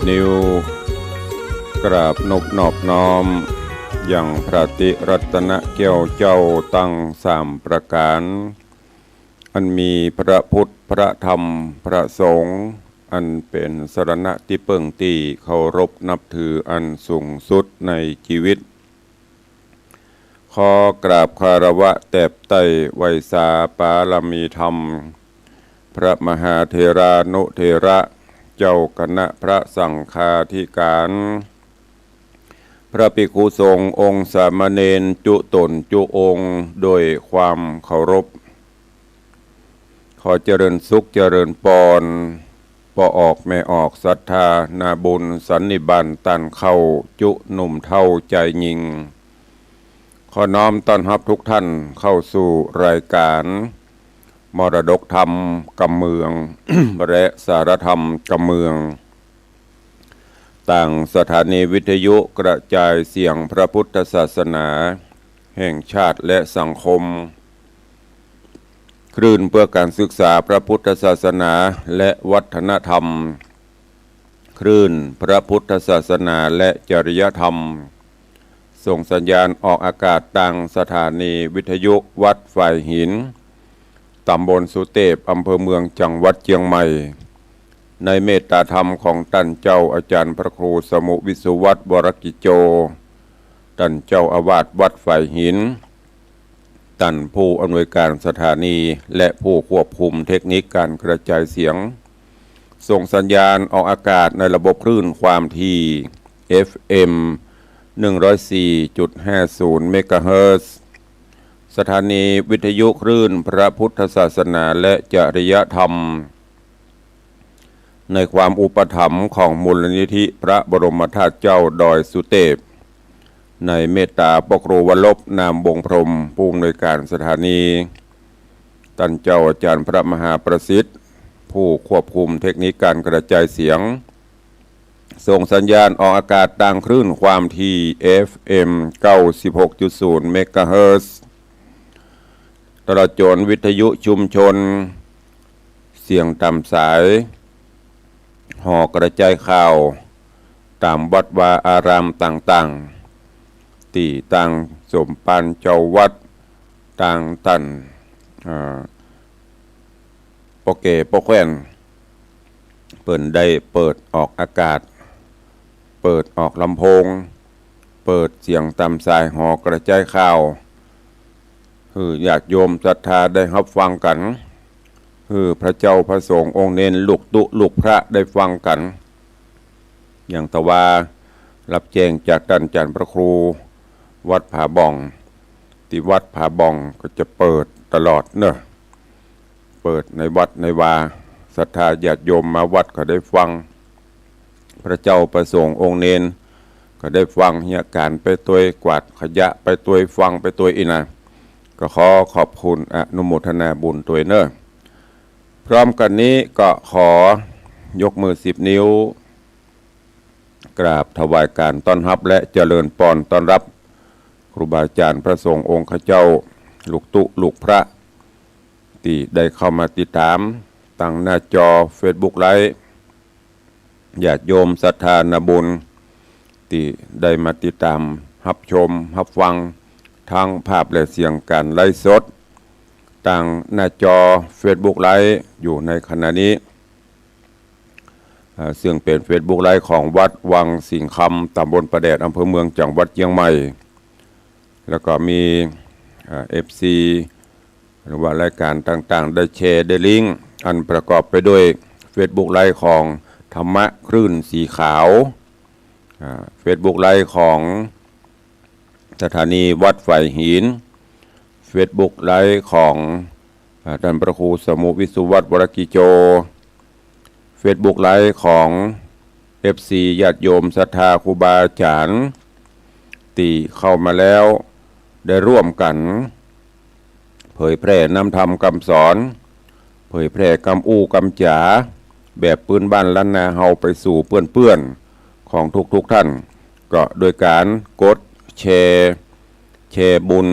นิ้วกราบนบนอบน้อมอย่างพระติรัตนเกี่ยวเจ้าตั้ง3ประการอันมีพระพุทธพระธรรมพระสงฆ์อันเป็นสรณะที่เปิ่งตีเคารพนับถืออันสูงสุดในชีวิตขอกราบคารวะแตบไต้ไวยสาปาลมีธรรมพระมหาเถรานุเถระเจ้าคณะพระสังฆาธิการพระภิกขุสงฆ์องค์สามเณรจุตนจุองค์โดยความเคารพขอเจริญสุขเจริญปอนปอออกแม่ออกศรัทธานาบุญสันนิบาตตันเข้าจุหนุ่มเท่าใจยิงขอน้อมต้อนรับทุกท่านเข้าสู่รายการมรดกธรรมกำเมือง และสารธรรมกำเมืองต่างสถานีวิทยุกระจายเสียงพระพุทธศาสนาแห่งชาติและสังคมคลื่นเพื่อการศึกษาพระพุทธศาสนาและวัฒนธรรมคลื่นพระพุทธศาสนาและจริยธรรมส่งสัญญาณออกอากาศต่างสถานีวิทยุวัดฝ่ายหินตำบลสุเทพอำเภอเมืองจังหวัดเชียงใหม่ในเมตตาธรรมของท่านเจ้าอาจารย์พระครูสมุวิสุวัตรวรกิจโจท่านเจ้าอาวาสวัดฝ่ายหินท่านผู้อำนวยการสถานีและผู้ควบคุมเทคนิคการกระจายเสียงส่งสัญญาณออกอากาศในระบบคลื่นความถี่ FM 104.50 เมกะเฮิรตซ์สถานีวิทยุคลื่นพระพุทธศาสนาและจริยธรรมในความอุปถัมภ์ของมูลนิธิพระบรมธาตุเจ้าดอยสุเทพในเมตตาปกครวลบนามบงพรหมผู้อำนวยการสถานีท่านเจ้าอาจารย์พระมหาประสิทธิ์ผู้ควบคุมเทคนิคการกระจายเสียงส่งสัญญาณออกอากาศต่างคลื่นความถี่ FM 96.0 เมกะเฮิรตซ์ตลอดจนวิทยุชุมชนเสียงต่ำสายห่อกระจายข่าวตามวัดวาอารามต่างๆที่ต่างสมปันเจ้าวัดต่างตันโปเกโปแควนเปิดได้เปิดออกอากาศเปิดออกลำโพงเปิดเสียงตามสายหอกระจายข่าวญาติโยมศรัทธาได้รับฟังกันพระเจ้าพระสงฆ์องค์เนรลูกตุลูกพระได้ฟังกันอย่างตะวารับแจ้งจากท่านอาจารย์พระครูวัดผาบ่องที่วัดผาบ่องก็จะเปิดตลอดเนอะเปิดในวัดในวาศรัทธาญาติโยมมาวัดก็ได้ฟังพระเจ้าประสงค์องค์เนรก็ได้ฟังเหตุการณ์ไปตัวกวาดขยะไปตัวฟังไปตัวอีนะก็ขอบคุณอนุโมทนาบุญตัวเนอะพร้อมกันนี้ก็ขอยกมือ10 นิ้วกราบถวายการต้อนรับและเจริญปอนต้อนรับครูบาอาจารย์พระสงฆ์องค์ข้าเจ้าลูกตุลูกพระที่ได้เข้ามาติดตามตั้งหน้าจอ Facebook ไลฟ์ญาติโยมศรัทธานาบุญที่ได้มาติดตามรับชมรับฟังทั้งภาพและเสียงการไลฟ์สดต่างหน้าจอ Facebook ไลฟ์อยู่ในขณะนี้ซึ่งเป็น Facebook ไลฟ์ของวัดวังสิงห์คำตำบลประแดดอำเภอเมืองจังหวัดเชียงใหม่แล้วก็มีFC หรือว่ารายการต่างๆได้แชร์ได้ลิงก์อันประกอบไปด้วย Facebook ไลฟ์ของธรรมะคลื่นสีขาวFacebook ไลฟ์ของสถานีวัดฝ่ายหินFacebook ไลฟ์ของท่านพระครูสมุวิสุวัตรวรกิจโจ Facebook ไลฟ์ของ FC ญาติโยมศรัทธาครูบาอาจารย์ที่เข้ามาแล้วได้ร่วมกันเผยแพร่นำธรรมคำสอนเผยแพร่คำอู้คำจ๋าแบบพื้นบ้านล้านนาเฮาไปสู่เพื่อนๆของทุกท่านก็โดยการกดแชร์บุญ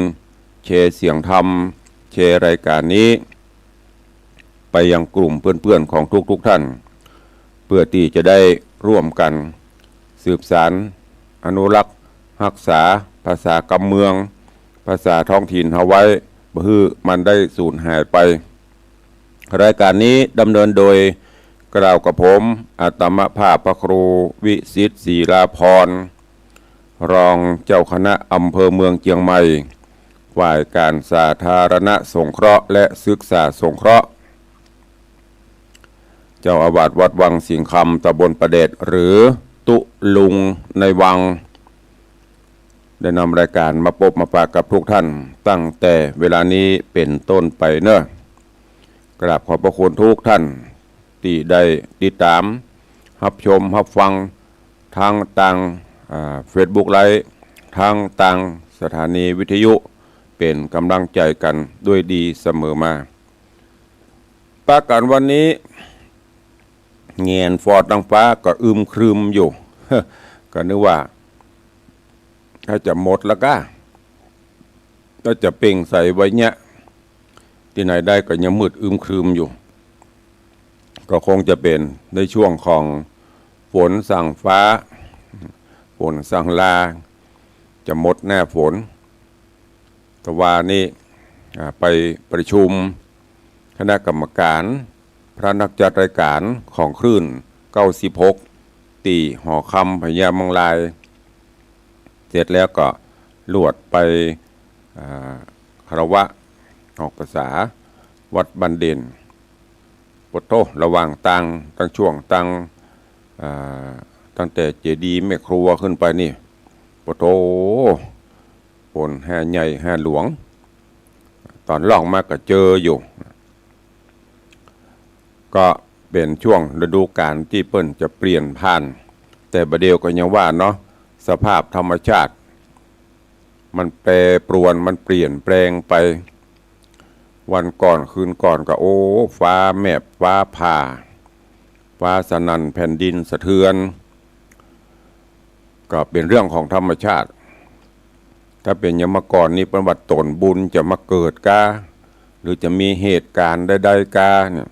แชร์เสียงธรรมแชร์รายการนี้ไปยังกลุ่มเพื่อนๆของทุกท่าน เพื่อที่จะได้ร่วมกันสืบสานอนุรักษ์รักษาภาษากำเมืองภาษาท้องถิ่นเอาไว้บ่ให้มันได้สูญหายไปรายการนี้ดำเนินโดยกล่าวกับผมอาตมภาพพระครูวิสิทธิ์ศรีลาภรณ์รองเจ้าคณะอำเภอเมืองเชียงใหม่ฝ่ายการสาธารณสงเคราะห์และศึกษาสงเคราะห์เจ้าอาวาสวัดวังสิงห์คำตำบลประเดชหรือตุลุงในวังได้นำรายการมาพบมาฝากกับทุกท่านตั้งแต่เวลานี้เป็นต้นไปเนอะกราบขอบพระคุณทุกท่านที่ได้ติดตามรับชมรับฟังทางต่างFacebook ไลฟ์ทางต่างสถานีวิทยุเป็นกำลังใจกันด้วยดีเสมอมาประกาศวันนี้เงียนฟอร์ดดังฟ้าก็อึมครึมอยู่ ก็นึกว่าถ้าจะหมดแล้วก็จะเป่งใส่ไว้เนี้ยที่ไหนได้ก็ยังมืดอึมครึมอยู่ก็คงจะเป็นในช่วงของฝนสั่งฟ้าฝนสั่งลาจะหมดแน่ฝนแต่ว่านี่ไปประชุมคณะกรรมการพระนักจัดรายการของคลื่น96ตีหอคำพญามังลายเสร็จแล้วก็ลวดไปคารวะออกภาษาวัดบันเด่นปโตระหว่างตั้งช่วงตั้งแต่เจดีย์แม่ครัวขึ้นไปนี่ปโตฝนแห่ใหญ่แห่หลวงตอนล่องมาก็เจออยู่ก็เป็นช่วงฤดูกาลที่เปิ้นจะเปลี่ยนผ่านแต่ประเดี๋ยวก็ยังว่าเนาะสภาพธรรมชาติมันแปรปรวนมันเปลี่ยนแปลงไปวันก่อนคืนก่อนก็โอ้ฟ้าแมบฟ้าผ่าฟ้าสนั่นแผ่นดินสะเทือนก็เป็นเรื่องของธรรมชาติถ้าเป็นยมก่อนนี่ประวัติตนบุญจะมาเกิดกาหรือจะมีเหตุการณ์ใดๆกาเนี่ย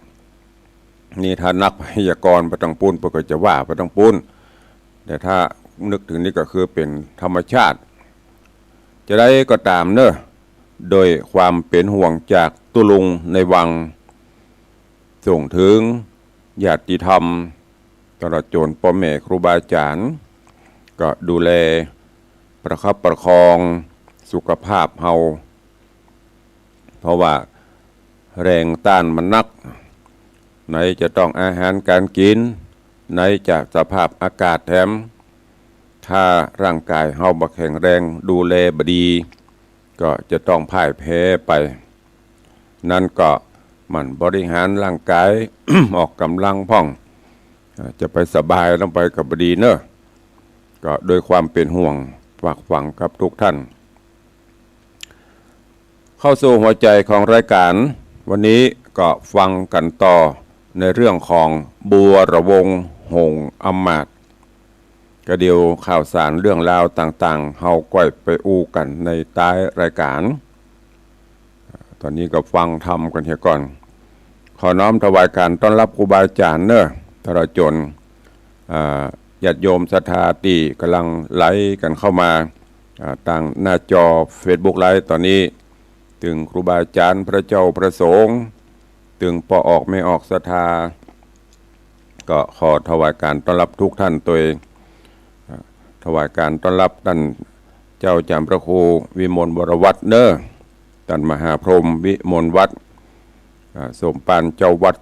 นี่ถ้านักพยากรณ์ประตังปุ้นก็จะว่าประตังปุ้นแต่ถ้านึกถึงนี่ก็คือเป็นธรรมชาติจะได้ก็ตามเนอะโดยความเป็นห่วงจากตุลุงในวังส่งถึงญาติธรรมตลอดจนพ่อแม่ครูบาอาจารย์ก็ดูแลประคับประคองสุขภาพเฮาเพราะว่าแรงต้านมันนักไหนจะต้องอาหารการกินไหนจากสภาพอากาศแถมถ้าร่างกายเฮาบ่แข็งแรงดูแลบ่ดีก็จะต้องพ่ายแพ้ไปนั่นก็มันบริหารร่างกาย ออกกำลังพ่องจะไปสบายลงไปกับบ่ดีเนอะก็โดยความเป็นห่วงฝากฝังกับทุกท่านเข้าสู่หัวใจของรายการวันนี้ก็ฟังกันต่อในเรื่องของบัวระวงหงส์อำมาตย์ก็เดียวข่าวสารเรื่องราวต่างๆเฮาก้อยไปอู้กันในท้ายรายการตอนนี้ก็ฟังทำกันเสียก่อนขอน้อมถวายการต้อนรับครูบาอาจารย์เนอะตลอดจนญาติโยมศรัทธาที่กำลังไลฟ์กันเข้ามาทางหน้าจอ Facebook ไลฟ์ตอนนี้ถึงครูบาอาจารย์พระเจ้าพระสงฆ์ถึงปออกไม่ออกศรัทธาก็ขอถวายการต้อนรับทุกท่านตัวเองถวายการต้อนรับท่านเจ้าจำพระครูวิมลวรวัฒน์เนอท่านมหาพรหมวิมลวัฒน์สมปานเจ้าวัด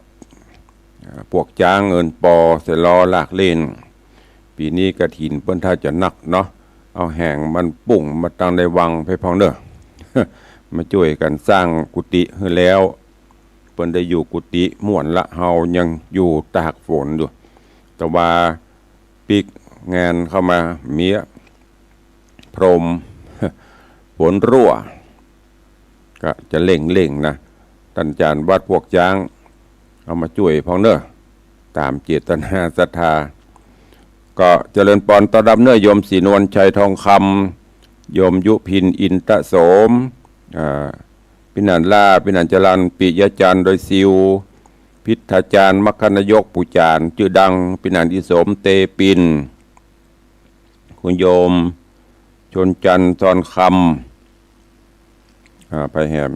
พวกจ้างเงินปอเสลอลากเล่นปีนี้กฐินเพิ่นถ้าจะนักเนาะเอาแห่งมันปุ่งมาตั้งในวังไปพองเด้อ มาช่วยกันสร้างกุฏิให้แล้วเพิ่นได้อยู่กุฏิม่วนละเฮายังอยู่ตากฝนอยู่แต่ว่าปีกงานเข้ามาเมียพรม ฝนรั่วก็จะเล่งนะท่านอาจารย์วัดพวกจ้างเอามาช่วยพองเด้อตามเจตนาศรัทธาก็เจริญปอนต้อนรับเนื้อโยมศรีนวลชัยทองคำโยมยุพินอินทโสมพินันล่าพินันจรันปิยจันทร์โดยซิวพิ พิทาจารย์มคคณายกปุจารชื่อดังปินันทิสมเตปินคุณโยมชนจันทร์ซอนคำไปแหม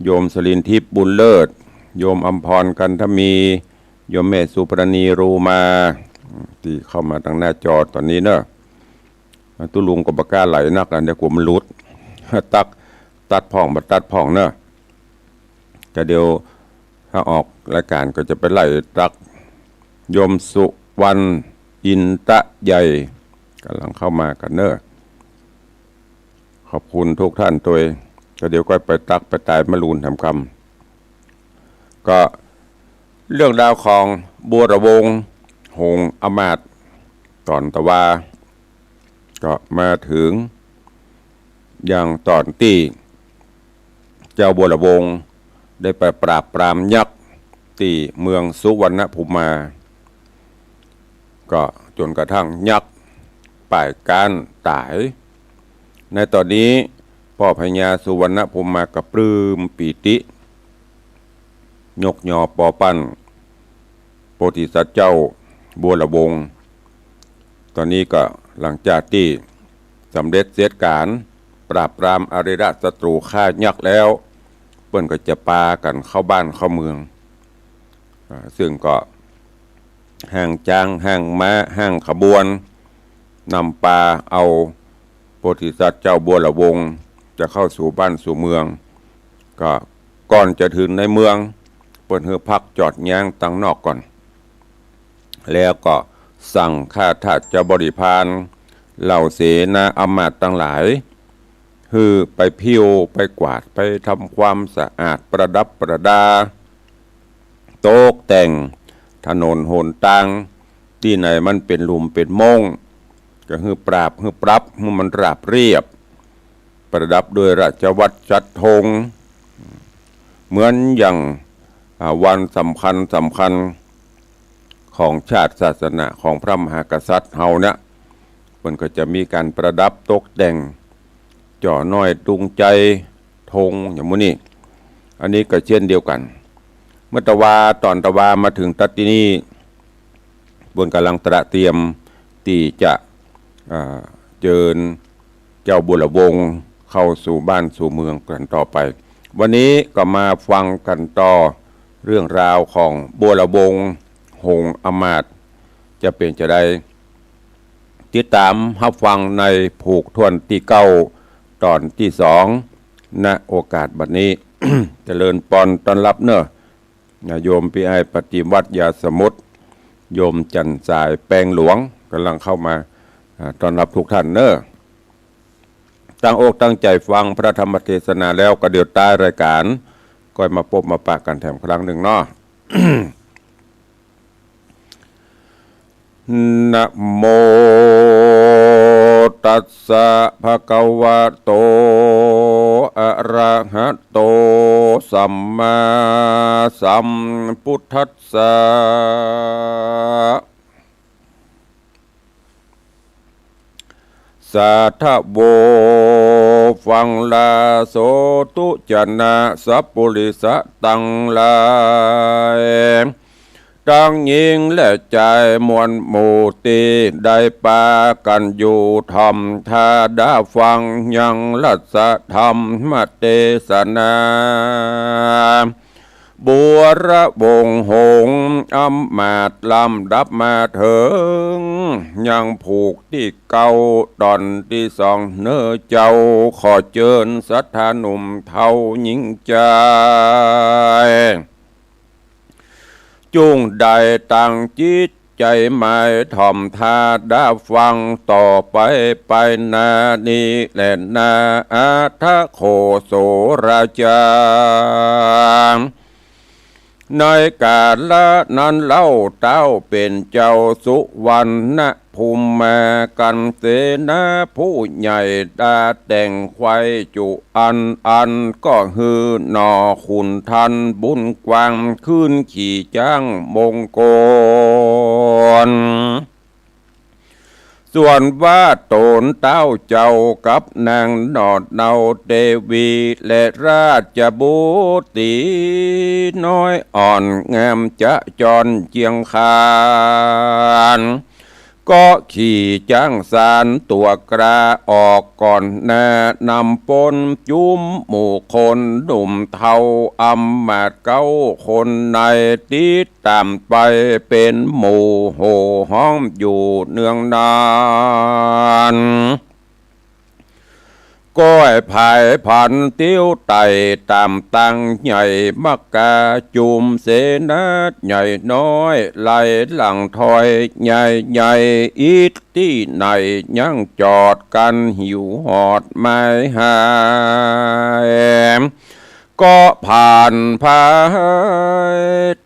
โยมสลินทิพย์บุญเลิศโยมอัมพรกันทมีโยมแม่สุปรณีรูมาที่เข้ามาทางหน้าจอตอนนี้เนอะตุลุงกับปากกาไหลนักอันเดียวกูมันรุดตัดพ่องบัดตัดพ่องเนอะแต่เดี๋ยวถ้าออกรายการก็จะไปไล่ตักโยมสุวรรณอินตะใหญ่กำลังเข้ามากันเนอะขอบคุณทุกท่านตัวก็เดี๋ยวก็ไปตักไปตายมะรูนทำคำก็เรื่องราวของบัวระวงหงอมาตย์ตอนตะวาก็มาถึงอย่างตอนที่เจ้าบัวระวงได้ไปปราบปรามยักษ์ที่เมืองสุวรรณภูมิก็จนกระทั่งยักษ์ป่ายการตายในตอนนี้พ่อพญาสุวรรณภูมิกับปลื้มปีติยกยอปอปั้นโพธิสัตว์เจ้าบัวระวงตอนนี้ก็หลังจากที่สำเร็จเสร็จการปราบปรามอริยศัตรูฆ่ายักษ์แล้วเปิ้นก็จะปากันเข้าบ้านเข้าเมืองซึ่งก็ห่างจางห่างม้าห่างขบวนนำปาเอาโพธิสัตว์เจ้าบัวระวงจะเข้าสู่บ้านสู่เมืองก็ก่อนจะถึงในเมืองเปิ้นเฮือพักจอดย่างตั้งนอกก่อนแล้วก็สั่งข้าทาสเจ้าบริพารเหล่าเสนาอมาตย์ทั้งหลายคือไปพิ้วไปกวาดไปทำความสะอาดประดับประดาตกแต่งถนนหนทางที่ไหนมันเป็นหลุมเป็นม่งก็คือปราบคือปรับคือมันราบเรียบประดับด้วยราชวัตรจัดธงเหมือนอย่างวันสำคัญของชาติศาสนาของพระมหากษัตริย์เฮาเนี่ยมันก็จะมีการประดับตกแต่งจ่อน้อยตุงใจธงอย่างมื้อนี้อันนี้ก็เช่นเดียวกันเมื่อตอนตะวามาถึงตัดที่นี่บนกำลังเตรียมที่จะเชิญเจ้าบัวระวงเข้าสู่บ้านสู่เมืองกันต่อไปวันนี้ก็มาฟังกันต่อเรื่องราวของบัวระวงหงอมาตย์จะเป็นจะได้ติดตามรับฟังในผูกทวนที่เก้าตอนที่2ณโอกาสบัดนี้ เจริญปอนต้อนรับเนอะโยมพี่ไอปฏิวัติยาสมุทรโยมจันสายแปลงหลวงกำลังเข้ามาต้อนรับทุกท่านเนอะตั้งอกตั้งใจฟังพระธรรมเทศนาแล้วก็เดี๋ยวใต้รายการก็มาพบมาปะกันแถมครั้งหนึ่งเนาะ นะโมตัสสะภะคะวะโตอะระหะโตสัมมาสัมพุทธัสสะสัทธโวฟังลาโสตุจนะสัพปุริสะตังลายตั้งยิงและใจมวลหมู่ตีได้ปากันอยู่ธรรมทาดาฟังยังรัสธรรมมาเทศนาบัวระวงหงอำมาตย์ลำดับมาถึงยังผูกที่เก่าตอนที่2เนื้อเจ้าขอเชิญสัทธานุ่มเท่าหญิงใจจุงใดตั้งจิตใจหมายถ่อมทาดาฟังต่อไปนานี้และนาอาทะโคโสราชาในกาลละนั้นเล่าเต้าเป็นเจ้าสุวรรณภูมิมากันเสนาผู้ใหญ่ดาแต่งไว้จุอันก็ฮือนอคุณทันบุญกวางขึ้นขี่จ้างมงกลเส ส่วนว่าโตนเต้าเจ้ากับนางนอดเนาเดวีและราชบุตรีน้อยอ่อนงามจะจรเจียงคานก็ขี่จ้างสารตัวกระออกก่อนหน้านำปนจุ้มหมู่คนหนุ่มเทาอำมาตย์เก้าคนในติดตามไปเป็นหมู่โห่ห้อมอยู่เนืองนานก้อยภายพันติ้วไต่ตามตังใหญ่มักกาจุมเสนาใหญ่น้อยไหลหลังถอยใหญ่ใหญ่อีกที่ไหนยังจอดกันหิวหอดไม่หายก็ผ่านพาย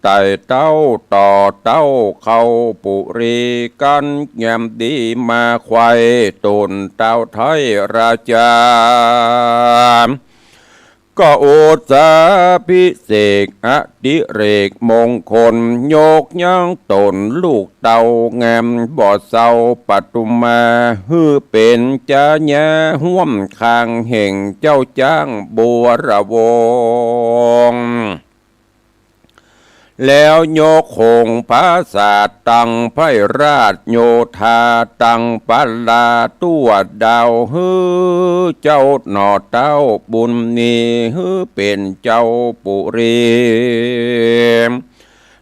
ไต่เต้าต่อเต้าเข้าปุรีกันแยมดีมาควายตุนเต้าไทยราชาก็โอษาพิเศษอดิเรกมงคลโยกยังตนลูกเต่างามบ่อเศร้าปัตุมาฮือเป็นจาญาห่วมคางแห่งเจ้าจ้างบัวระวงแล้วโยกคงภาษาตังไพราชโยธาตังปัลลาตัวดาวฮือเจ้าหนอเต้าบุญนีฮือเป็นเจ้าปุรี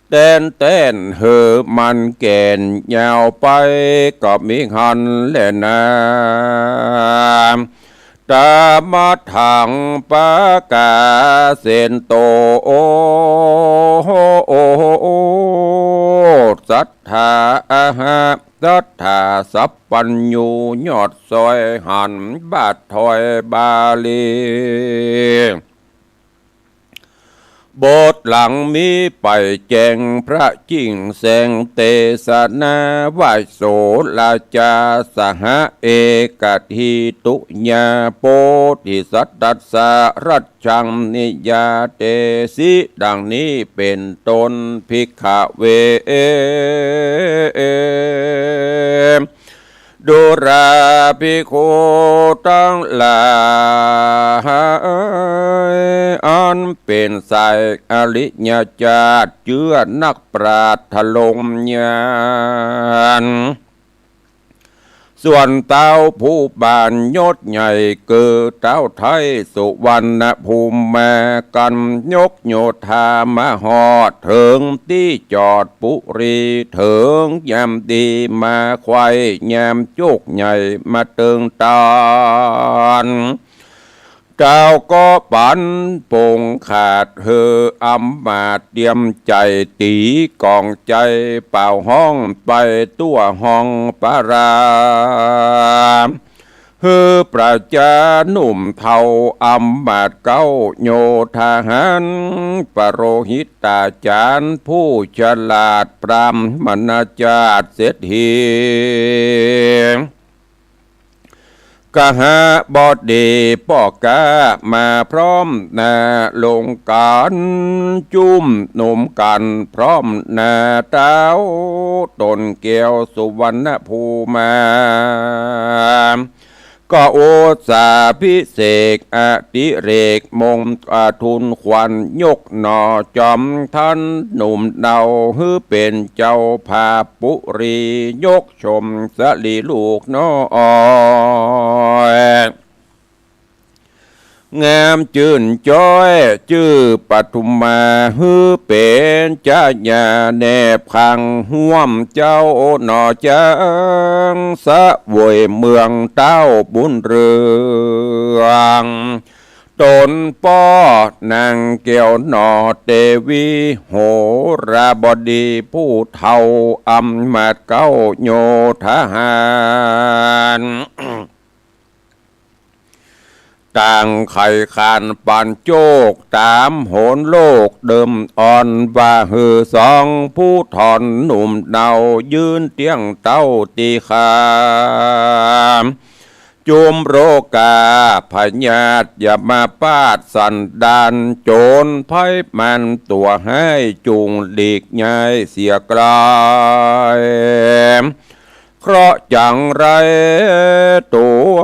เต้นเฮอมันแก่นยาวไปก็มีหันแลนาตามาถังปากาเสนโตโอสัทธาอาหาสัทธาสัพปัญญูยอดซอยหันบาทถอยบาลีบทหลังมีไปแจงพระจิงแสงเตสนาวาโสลาจาสหเอกทิตุญาโปธิสัตตัสสะรัจฉังนิยาเตสิดังนี้เป็นต้นภิกขเวดูราภิกขุทั้งหลายอันเป็นสายอริยญาติเชื่อนักปราชญ์ถล่มญาณส่วนเต้าผู้บานยศใหญ่เกิดเต้าไทยสุวรรณภูมิมากันยกโยธามาหอดถึงที่จอดปุรีถึงยามดีมาควายยามจุกใหญ่มาเติงตานเจ้าก็ปันปงขาดเฮออำมาตย์เตรียมใจตีกองใจเป่าห้องไปตัวห้องปารามเฮอประจาหนุ่มเทาอำมาตย์เก้าโยธาหารปโรหิตาจารย์ผู้ฉลาดปรามมนาจาตเศรษฐีกหาบดีปอกามาพร้อมนาลงการจุ่มหนุ่มกันพร้อมนาเต้าตนเกี่ยวสุวรรณภูมาก็โอษาพิเศษอดิเรกมงทุนควันยกหนอจอมท่านหนุ่มเดาฮือเป็นเจ้าภาปุรียกชมสลีลูกน้อยงามจื่นจ้อยชื่อปทุมมาฮือเป็นจาญาแนบขังห่วมเจ้าหนอจังสะวยเมืองเต้าบุญเรืองตนป้อนางเกี่ยวหนอเตวีโหราบดีผู้เฒ่าอำมาตย์เก้าโยธาหารต่างไข่ขานปานโจกตามโหนโลกเดิมอ่อนว่าหือสองผู้ถอนหนุ่มเดายืนเตียงเต้าตีขามจุมโรกาพญาตอย่ามาปาดสันดานโจรไพ่มันตัวให้จุงหลีกย้ายเสียกลาย เพราะจังไรตัว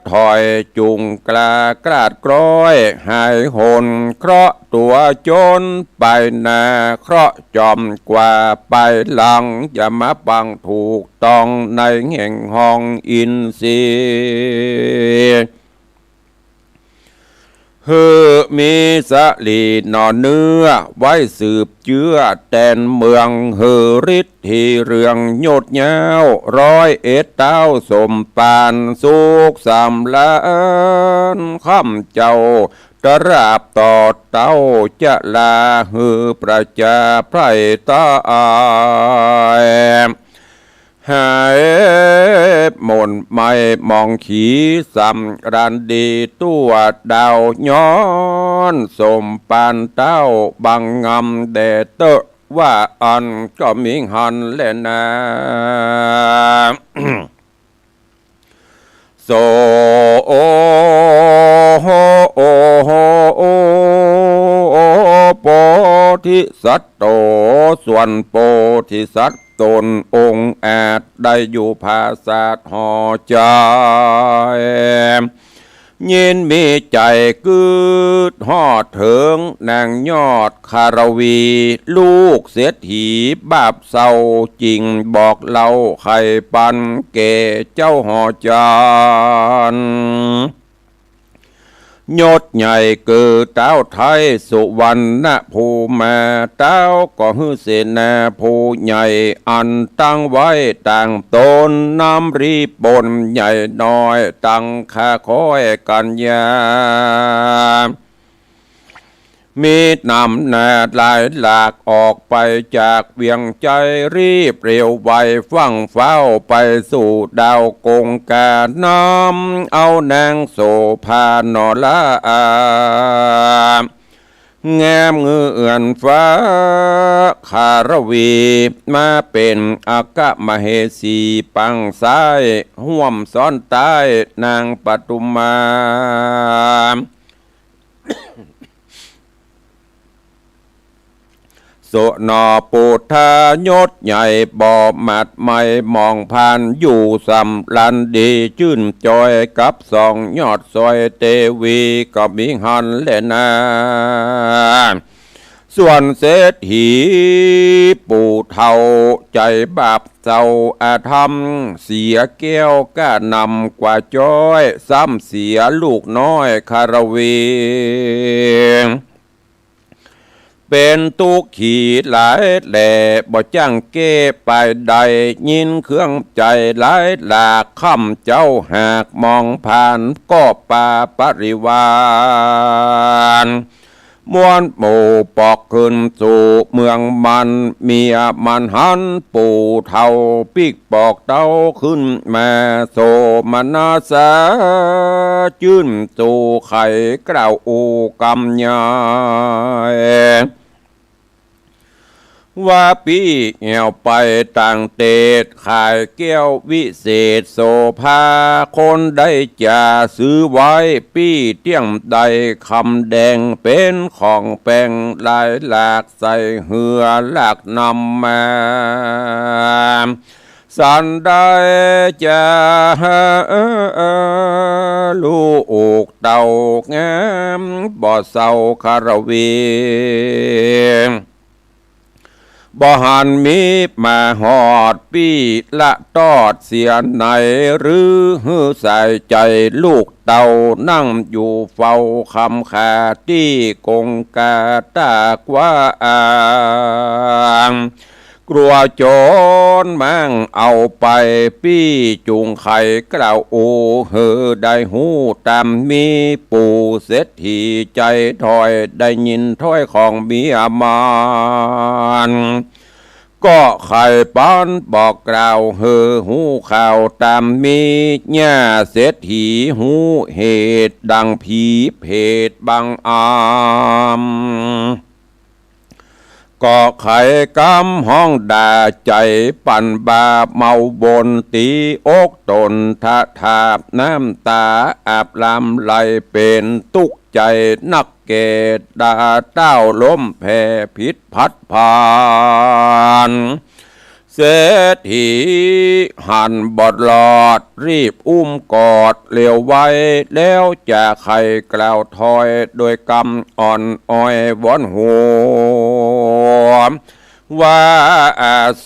ถอยจุงกล้ากราดกร้อยหายหนเคราะตัวจนไปหน้าเคราะจอมกว่าไปหลังอย่ามาบังถูกต้องในแห่งห้องอินทรีย์มีสลีนอเนื้อไว้สืบเจื้อแดนเมืองฤทธิ์ที่เรืองโยดเย้า101เต้าสมปานสุขสามล้านข้ำเจ้าตราบต่อเต้าจะลาประจาไพรตายหายหม่นไม่มองขีสำรันดีตัวดาวย้อนสมปานเต้าบังงำแดดเตอว่าอันก็มิงหันเล่นนาโซโอโฮโอโฮโอโปธิสัตโตส่วนโปธิสัตตนองค์อาจได้อยู่ภาษาหอใจยินมีใจกืดหอดเถิงนางยอดคารวีลูกเศรษฐีบาปเศร้าจริงบอกเล่าไข่ปันเกเจ้าหอจานยศใหญ่เกิดเต้าไทยสุวรรณภูมาเต้าก็ฮือเสนาผู้ใหญ่อันตั้งไว้ต่างตนน้ำรีปนใหญ่น้อยตั้งค่าคอยกันยามีนำนาลายหลากออกไปจากเวียงใจรีบเร็วไวฟั่งเฝ้าไปสู่ดาวกงกาน้ำเอานางโสภานอลาแงมเงื่อนฟ้าคารวีมาเป็นอากะมเหสีปังซ้ายห่วมซ้อนใต้นางปทุมมาโสนอปูทายศใหญ่บ่มัดไม่มองผ่านอยู่สำลันดีชื่นจอยกับสองยอดซอยเตวีก็มีหันเลนาส่วนเศรษฐีปู่เฒ่าใจบาปเจ้าอาธรรมเสียแก้วก้านำกว่าจ้อยซ้ำเสียลูกน้อยคารวีเป็นตุกขี่หลายแหล่บ่จ้างเก้ไปใดยินเครื่องใจหลายหลากค่ำเจ้าหากมองผ่านก็ป่าปริวารมวนหมู่ปอกขึ้นสู่เมืองมันเมียมันหันปู่เท่าปีกปอกเต้าขึ้นมาโสมนาสาจื่นสู่ไข่กล่าวอูกำยายว่าปีแอวไปต่างเตดขายแก้ววิเศษโสภาคนได้จะซื้อไว้ปีเตี้ยงใดคำแดงเป็นของแป้งลายหลากใส่เหือหลากนำมาสันได้จะลูกเต่างามบ่เศร้าคารวีบ่หันมีมาหอดปีละตอดเสียไหนหรือหื้อใส่ใจลูกเต่านั่งอยู่เฝ้าคำขาที่กงกาตากว่าอ่างกลัวโจรมั่งเอาไปปี้จุงไข่กล่าวโอได้หูตามมีปู่เศรษฐีใจถอยได้ยินถ้อยของเมียมันก็ไข่ป้อนบอกกล่าวหูข่าวตามมีญ่าเศรษฐีหูเหตุดังผีเพศบังอามก็ไข่กำห้องด่าใจปั่นบาเมาบนตีอกตนทะทาบน้ำตาอาบลำไหลเป็นตุกใจนักเกตดาเต้าล้มแผ่พิษพัดผ่านเศ เศรษฐีหันบอดหลอดรีบอุ้มกอดเหลียวไว้แล้วจะไข่กล่าวถอยโดยกำอ่อนอ้อยวอนหัวว่า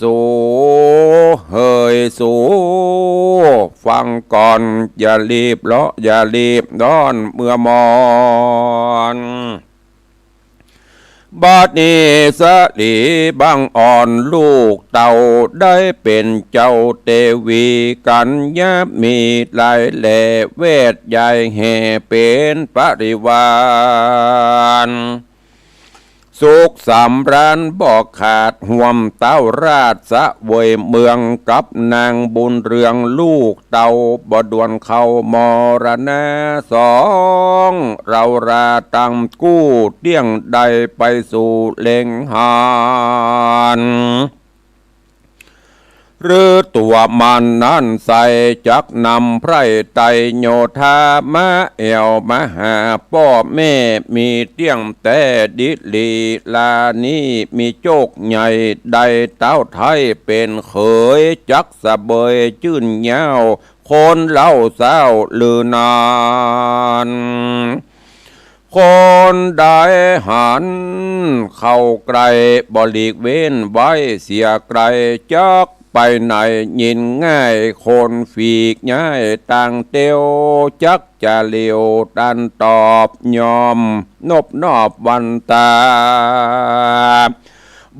สูเฮยสูฟังก่อนอย่ารีบเลาะอย่ารีบร้อนเมื่อมอนบัดนี้สลีบังอ่อนลูกเต่าได้เป็นเจ้าเทวีกันยะมีหลายแหล่เวทใหญ่แห่เป็นปริวารสุขสำราญบอกขาดห่วมเต้าราชสะเวยเมืองกับนางบุญเรืองลูกเต่าบ่ดวนเข้ามรณะสองเราราตังกู้เตี้ยงใดไปสู่เล็งหานหรือตัวมันนั้นใส่จักนำไพรไตโยธามะเอวมหาพ่อแม่มีเตี้ยงแต่ดิลีลานี้มีโจกใหญ่ใดเต้าไทยเป็นเขยจักสะเบยจื่นเงาคนเล่าเศร้าลือนานคนได้หันเข้าไกลบริเวณไว้เสียไกลจักไปไหนยินง่ายคนฝีกง่ายต่างเตียวจักจะเลียวดันตอบยอมนบนอบวันตา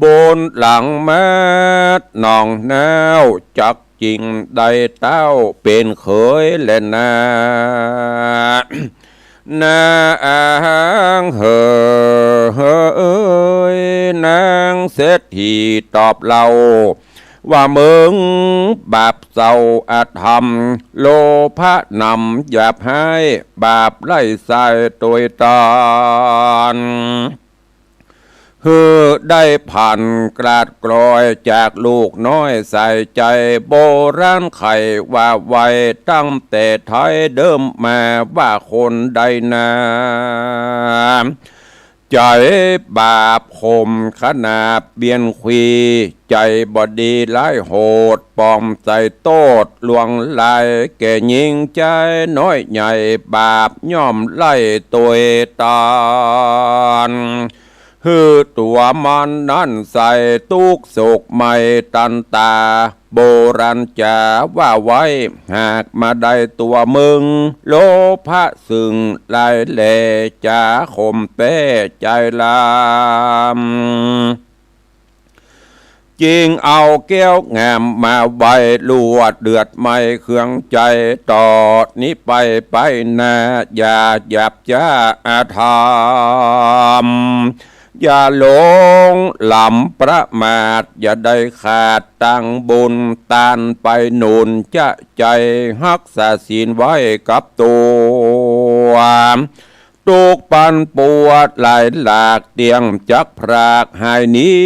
บนหลังแม่นองแนวจักจริงได้เต้าเป็นเขยและนานางเยนางเศรษฐีตอบเราว่ามึงบาปเศร้าอาธรรมโลภะนำหยาบให้บาปไล่ใส่ตัวตานได้ผ่านกราดกรอยจากลูกน้อยใส่ใจโบราณไขว่าไว้ตั้งแต่ไทยเดิมมาว่าคนใดนาใจบาปคมขนาบเบียนควีใจบอดีไล่โหดปอมใส่โตดลวงลายแก่ยิงใจน้อยใหญ่บาปย่อมไล่ตัวตานตัวมันนั่นใส่ตุกโศกไม่ตันตาโบราณจะว่าไว้หากมาได้ตัวมึงโลภะสึงลายแหล่จะข่มเป้ใจลามจริงเอาแก้วงามมาไว้ลวดเดือดไม่เครื่องใจต่อนี้ไปนาอย่าหยับจ้าอาธรรมอย่าหลงหลำประมาทอย่าได้ขาดตั้งบุญตานไปหนุนจะใจฮักษาศีลไว้กับตัวตุกปันปวดหลายหลากเตียงจักพรากหายนี้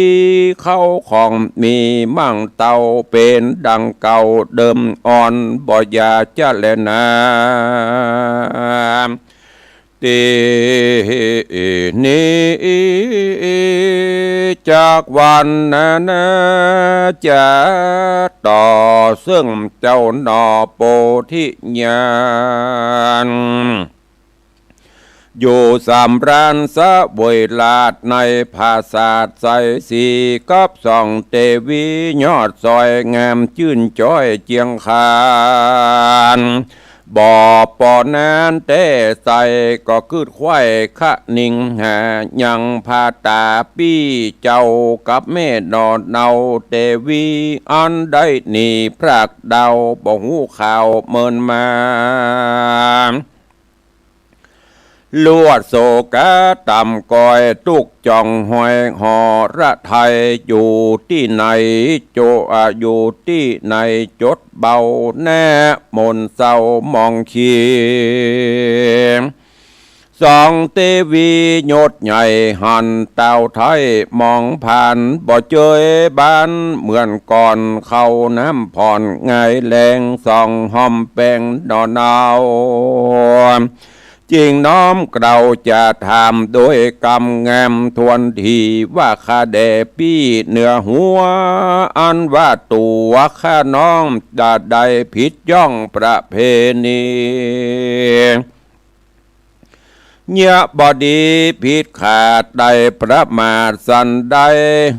เข้าของมีมั่งเตาเป็นดังเก่าเดิมอ่อนบ่อยาจะแลนาตีนี้จากวันนั้นจะต่อซึ่งเจ้าหนอโพธิญาณอยู่สามร้านสะบวยลาดในภาษาใสสีกับสองเทวียอดซอยงามชื่นจ้อยเจียงคานบ่อปอนั้นเต้ใส่ก็คืดควายขะนิงหายังพาตาปี้เจ้ากับแม่นอนเนาเทวีอันได้หนีพรากเดาบ่หูข่าวเมินมาลวดโศกะต่ำก้อยตุกจ่องหอยหอระไทยอยู่ที่ไหนโจอยู่ที่ไหนจดเบาแน่มนเศร้ามองเขียงสองเทวีโยดใหญ่หันเต้าไทยมองผ่านบ่เจยบ้านเหมือนก่อนเข้าน้ำผ่อนไงแรงส่องหอมแปงดอนเอา จริงน้อมเราจะทำโดยกำงามทวนทีว่าข้าแด่ปี้เหนือหัวอันว่าตัวข้าน้องดาใดผิดย่องประเพณีเงียบอดีผิดขาดใดประมาทสันใด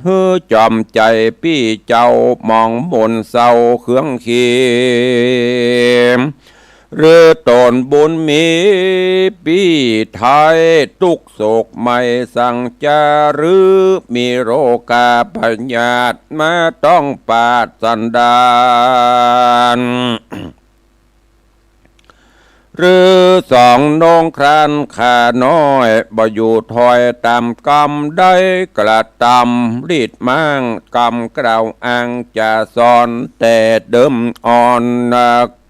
ฮือจอมใจปี้เจ้ามองบนเศร้าเครื่องเขียมหรือตนบุญมีปีไทยทุกโศกไม่สั่งจาหรือมีโรคาพยาธิมาต้องปาดสันดานหรือสองนงครานขาน้อยบ่อยู่ถอยตามกรรมได้กระทำรีดมั่งกรรมกล่าวอ้างจะสอนแต่เดิมอ่อน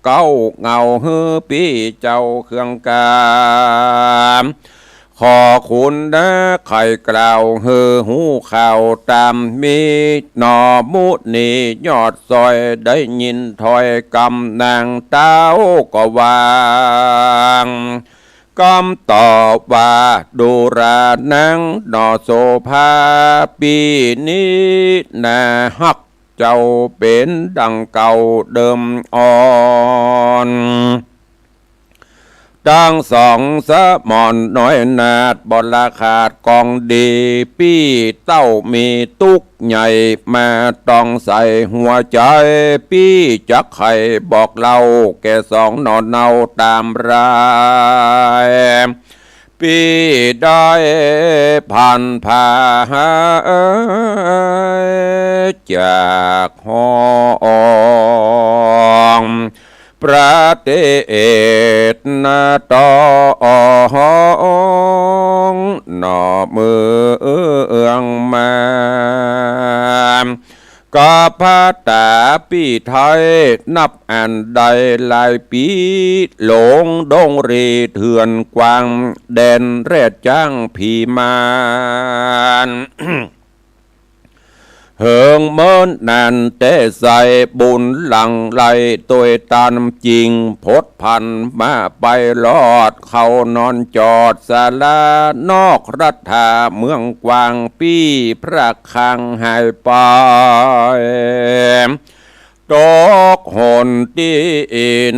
เก้าเงาฮือปีเจ้าเครื่องกามขอคุณนะไข่กล่าวฮือหูข่าวตามมีหนอมุนียอดซอยได้ยินถอยกำนางเต้าก็วางกำต่อว่าดูรานังนอโสภาปีนี้นาฮักเจ้าเป็นดังเก่าเดิมอ่อนดังสองสะหมอนน้อยนาดบลาขาดกองดีปี้เต้ามีตุกใหญ่มาต้องใส่หัวใจปี้จักไข่บอกเล่าแก่สองนอนเนาตามรายปีได้ผ่านผ่าจากห้องประเทศนาตองหนอมือเอืองมาก็พาตาปีไทยนับอันใดหลายปีหลงดงรีเถื่อนกวางแดนแรดจ้างผีมานเหิงเมินนันแต่ใส่บุญหลังไหลตัวตานจริงพดพันมาไปลอดเขานอนจอดศาลานอกรัฐาเมืองกวางปี้พระคังหายไปตกหนที่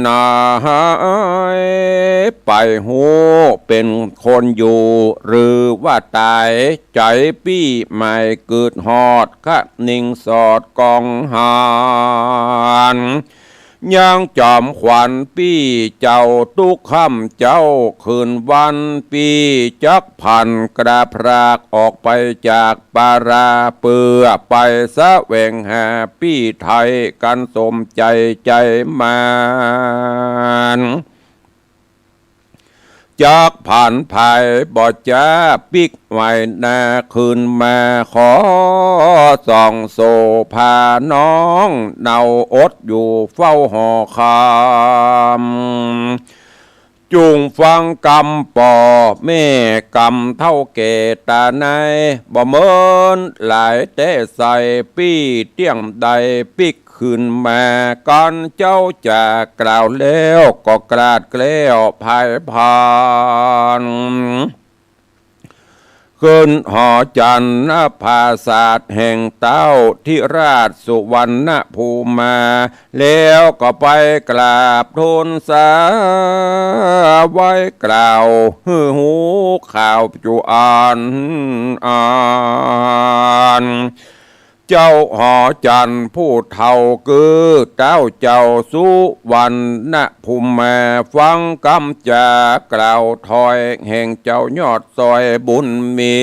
นาไปหูเป็นคนอยู่หรือว่าตายใจปี้ไม่เกิดหอดกะนิ่งสอดกองหานยังจอมขวัญปี้เจ้าทุกค่ำเจ้าคืนวันปีจักพันกระพรากออกไปจากปาราเปือไปสะแวงหาปี้ไทยกันสมใจใจมันจากผ่านภายบ่จ้าปิกไว้นาคืนมาขอส่องโซพาน้องเนาอดอยู่เฝ้าหอคำจุงฟังกำปอแม่กำเท่าเกตาในบ่เมินหลายแต่ใส่ปี้เตี้ยงใดปิกขึ้นมาก่อนเจ้าจะกล่าวแล้วก็กราดเกลี้ยวภายพานขึ้นหอจันทร์ภาศาสตร์แห่งเต้าที่ราชสุวรรณภูมาแล้วก็ไปกราบทูลสาไว้กล่าวหูข่าวจุอ่านเจ้าหอจันทร์ผู้เฒ่าคือเจ้าสุวรรณภูมิมาฟังคำจากล่าวถอยแห่งเจ้ายอดซอยบุญมี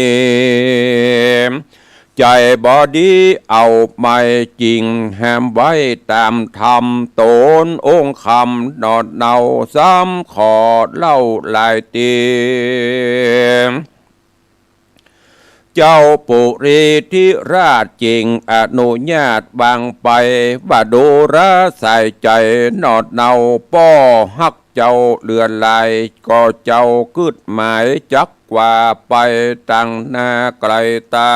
ใจบอดีเอาไม่จริงแหมไว้ตามธรรมโตนองค์คำนอดเนาซ้ำขอเล่าลายตีเจ้าปุรีที่ราชจริงอนุญาตบางไปว่าดูระใส่ใจนอดเนาป้อฮักเจ้าเลือนลายก็เจ้ากึดหมายจักว่าไปตั้งหน้าไกลตา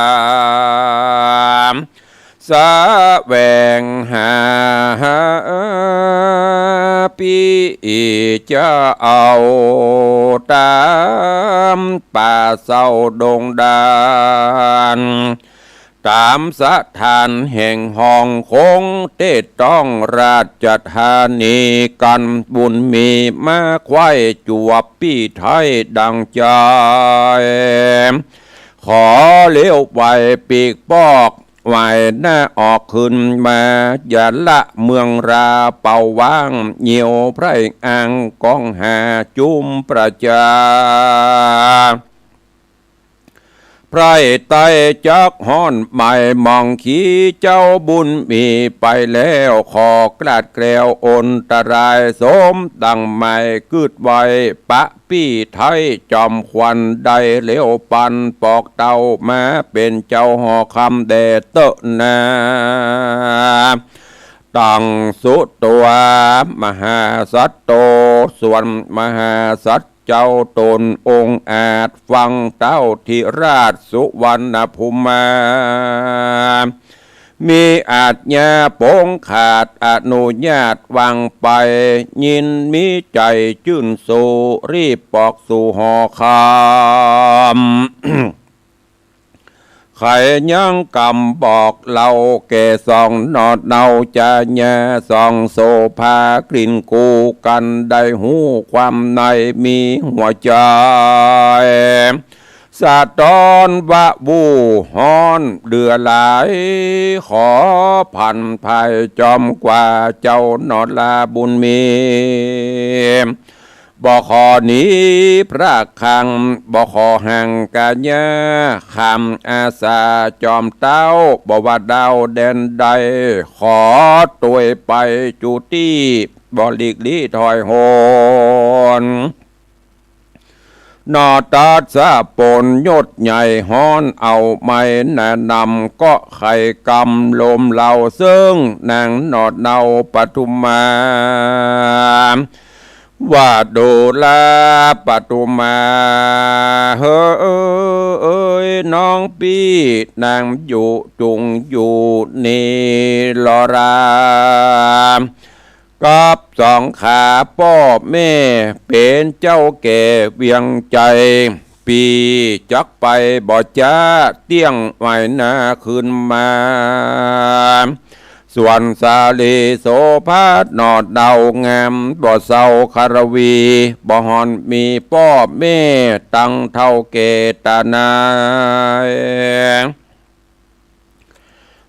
มสะแวงหา ปีจะเอาตามป่าเศร้าดงดานตามสถานแห่งห้องคงเตต้องราชธานีกันบุญมีมาควายจวบปีไทยดังใจขอเลี้ยวไปปีกปอกไหวหน้าออกขึ้นมาอย่าละเมืองราเป่าว่างเหนียวไพร่อ่างกองหาจุมประจาไพร่ไตจักฮ้อนใหม่มองขี้เจ้าบุญมีไปแล้วขอกลาดแกล้วอนตรายสมดังใหม่กึดไว้ปะปี้ไทยจอมควันได้เลี้ยวปันปอกเต้ามาเป็นเจ้าหอคำแดเตะนาตั้งสุตัวมหาสัตโตส่วนมหาสัตเจ้าตนองค์อาจฟังเต้าธิราชสุวรรณภูมามีอาจญาโปงขาดอนุญาตวางไปยินมีใจจื่นสู่รีบปอกสู่หอคำ ใครยังกำบอกเราแก่สองนอดเนาจะแย่สองโซภากลิ่นกูกันได้หูความในมีหัวใจสะตอนวะบูฮอนเดือหลายขอพันภายจอมกว่าเจ้านอดลาบุญมีบ่ขอนี้พระคังบ่ขอห่างกาญาคำอาสาจอมเต้าบ่ว่าดาวแดนใดขอตัวไปจุตีบ่หลีกลี่ถอยโหนนอตาสะปนยศใหญ่ฮ้อนเอาไม่แนะนำก็ไข่กำลมเหล่าซึ่งนางนอดเนาปทุมมาว่าดูแลปทุมาเฮ้ยน้องปีนางอยู่จุงอยู่นี่ลอรากับสองขาพ่อแม่เป็นเจ้าแก่เวียงใจปีจักไปบ่จ้าเตี้ยงไว้หน้าขึ้นมาส่วนสาลีโสภาสนอดเดางามบ่เศร้าคารวีบ่หอนมีพ่อแม่ตั้งเท่าเกตนาย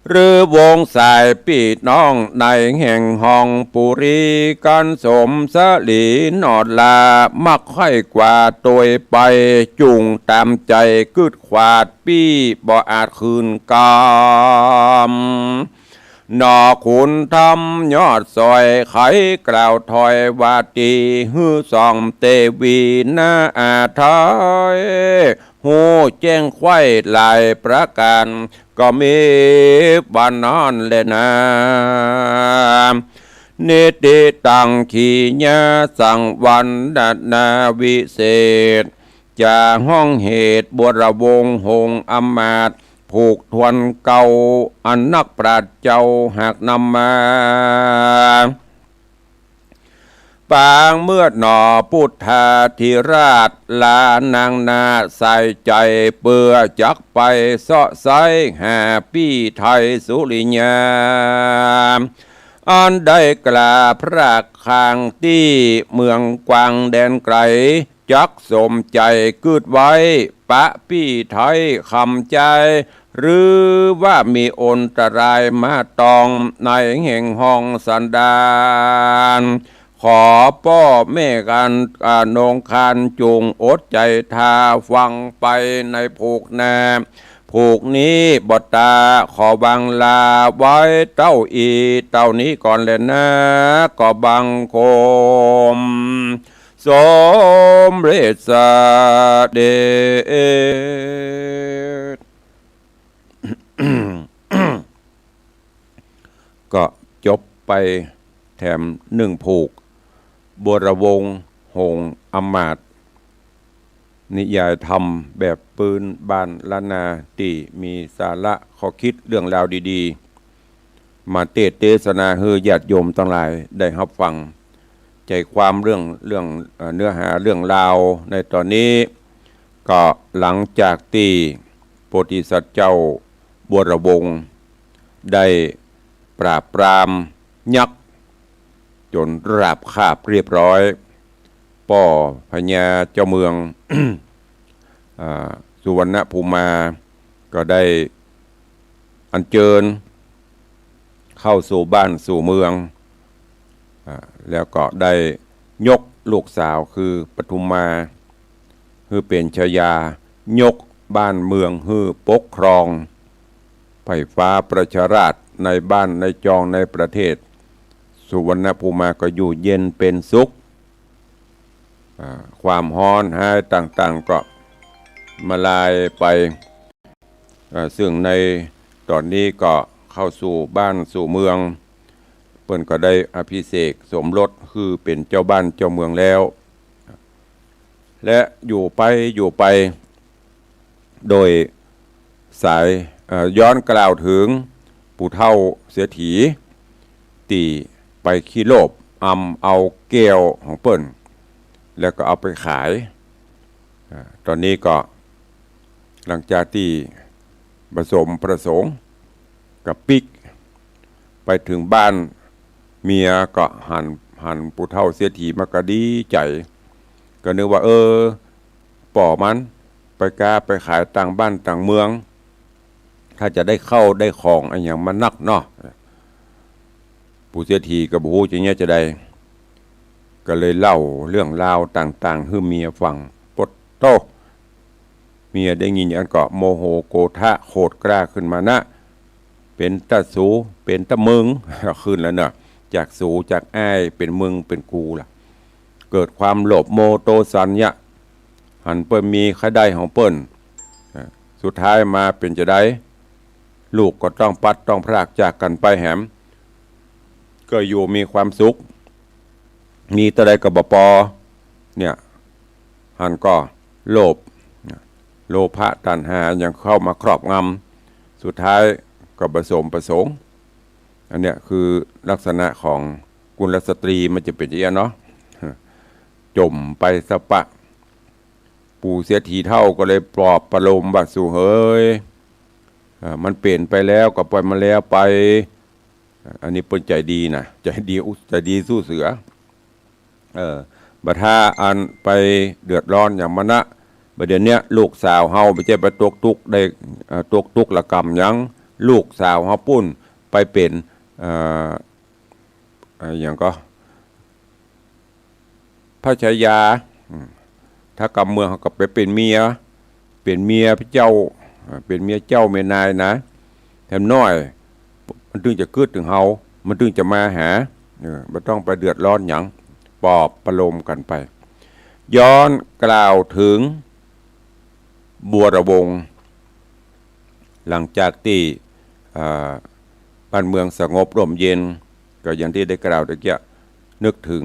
หรือวงสายปีน้องในแห่งห้องปุรีกันสมสลีนอดลามักค่อยกว่าตัวไปจุงตามใจกึดขวาดปี้บ่อาจคืนกามนอขุนทำยอดซอยไขกล่าวถอยวาตีฮือสองเตวีนาอาทายหูแจ้งไข่หลายประการก็มีบานนอนเลยนะนิติตังขีญาสังวันดันาวิเศษจะห้องเหตุบวรวงหงอมาตผูกทวนเก่าอันนักปราชญ์เจ้าหากนำมาปางเมื่อหนอพุทธาธิราชลานางนาใส่ใจเปื่อจักไปเสาะไซหาปี้ไทยสุริญาอันได้กล่าพระคางที่เมืองกวางแดนไกลจักสมใจกึดไว้ปะปี้ไทยคำใจหรือว่ามีอนตรายมาตองในแห่งห้องสันดานขอพ่อแม่กันนงคานจูงอดใจทาฟังไปในผูกนาผูกนี้บตาขอบังลาไว้เต้าอีเต้านี้ก่อนเลยนะก็บังคมสมเร็จเดช ก็จบไปแถมหนึ่งผูกบวรวงหงอมาตย์นิยายธรรมแบบปืนบานละนาตีมีสาระข้อคิดเรื่องราวดีๆมาเทศนาเฮือญาติโยมทั้งหลายได้รับฟัง ใจความเรื่องเนื้อหาเรื่องราวในตอนนี้ก็หลังจากที่โพธิสัตว์เจ้าบัวระวงศ์ได้ปราบปรามยักษ์จนราบคาบเรียบร้อยป่อพญาเจ้าเมือง สุวรรณภูมาก็ได้อัญเชิญเข้าสู่บ้านสู่เมืองแล้วก็ได้ยกลูกสาวคือปทุมมาคือเป็นชายายกบ้านเมืองฮือปกครองไผ่ฟ้าประชาราชในบ้านในจองในประเทศสุวรรณภูมาก็อยู่เย็นเป็นสุขความฮ้อนหายต่างๆก็มาลายไปซึ่งในตอนนี้ก็เข้าสู่บ้านสู่เมืองเปิ้นก็ได้อภิเษกสมรสคือเป็นเจ้าบ้านเจ้าเมืองแล้วและอยู่ไปโดยสายย้อนกล่าวถึงปู่เฒ่าเสียถีตีไปขี้โลภเอาแก้วของเปิ้นแล้วก็เอาไปขายตอนนี้ก็หลังจากที่ผสมประสงค์กับปิกไปถึงบ้านเมียก็หันปู่เฒ่าเสียถีมากระดีใจก็นึกว่าป่อมันไปกาไปขายต่างบ้านต่างเมืองถ้าจะได้เข้าได้ของอะไรอย่างมันนักเนาะปู่เสียถีกับบูจะเนี้ยจะได้ก็เลยเล่าเรื่องราวต่างๆให้เมียฟังปดโตเมียได้ยินอย่างก็โมโหโกธะโคตรกล้าขึ้นมานะเป็นตะสูเป็นตะมึงขึ้นแล้วเนาะจากสูจากอ้ายเป็นมึงเป็นกูล่ะเกิดความโลภโมโตสัญญะหันเปิ้นมีขได้ของเปิ้นสุดท้ายมาเป็นจะได้ลูกก็ต้องปัดต้องพรากจากกันไปแหมก็อยู่มีความสุขมีตะไดกับบปอเนี่ยหันก็โลภะตัณหายังเข้ามาครอบงำสุดท้ายก็ผสมประสงค์อันเนี้ยคือลักษณะของกุลสตรีมันจะเป็นอย่างนี้เนาะจมไปสะปะปู่เสียถีเท่าก็เลยปลอบประโลมว่าสู่เฮ้ยมันเปลี่ยนไปแล้วก็ปล่อยมาแล้วไปอันนี้เป็นใจดีนะใจดีสู้เสือบัดถ้าอันไปเดือดร้อนอย่างมันนะบัดเดี๋ยวนี้ลูกสาวเฮาไปเจ็บไปตกทุกได้ตกทุกละกรรมยังลูกสาวเฮาปุ้นไปเป็นอย่างก็พระชายาถ้ากำเมืองเขาก็ไปเป็นเมียพระเจ้าเป็นเมียเจ้าเมียนายนะแถมน้อยมันถึงจะเกิดถึงเฮามันถึงจะมาหาไม่ต้องไปเดือดร้อนหยังปอบประโลมกันไปย้อนกล่าวถึงบัวระวงศ์หลังจากที่บ้านเมืองสงบร่มเย็นก็อย่างที่ได้กล่าวตะเกียนึกถึง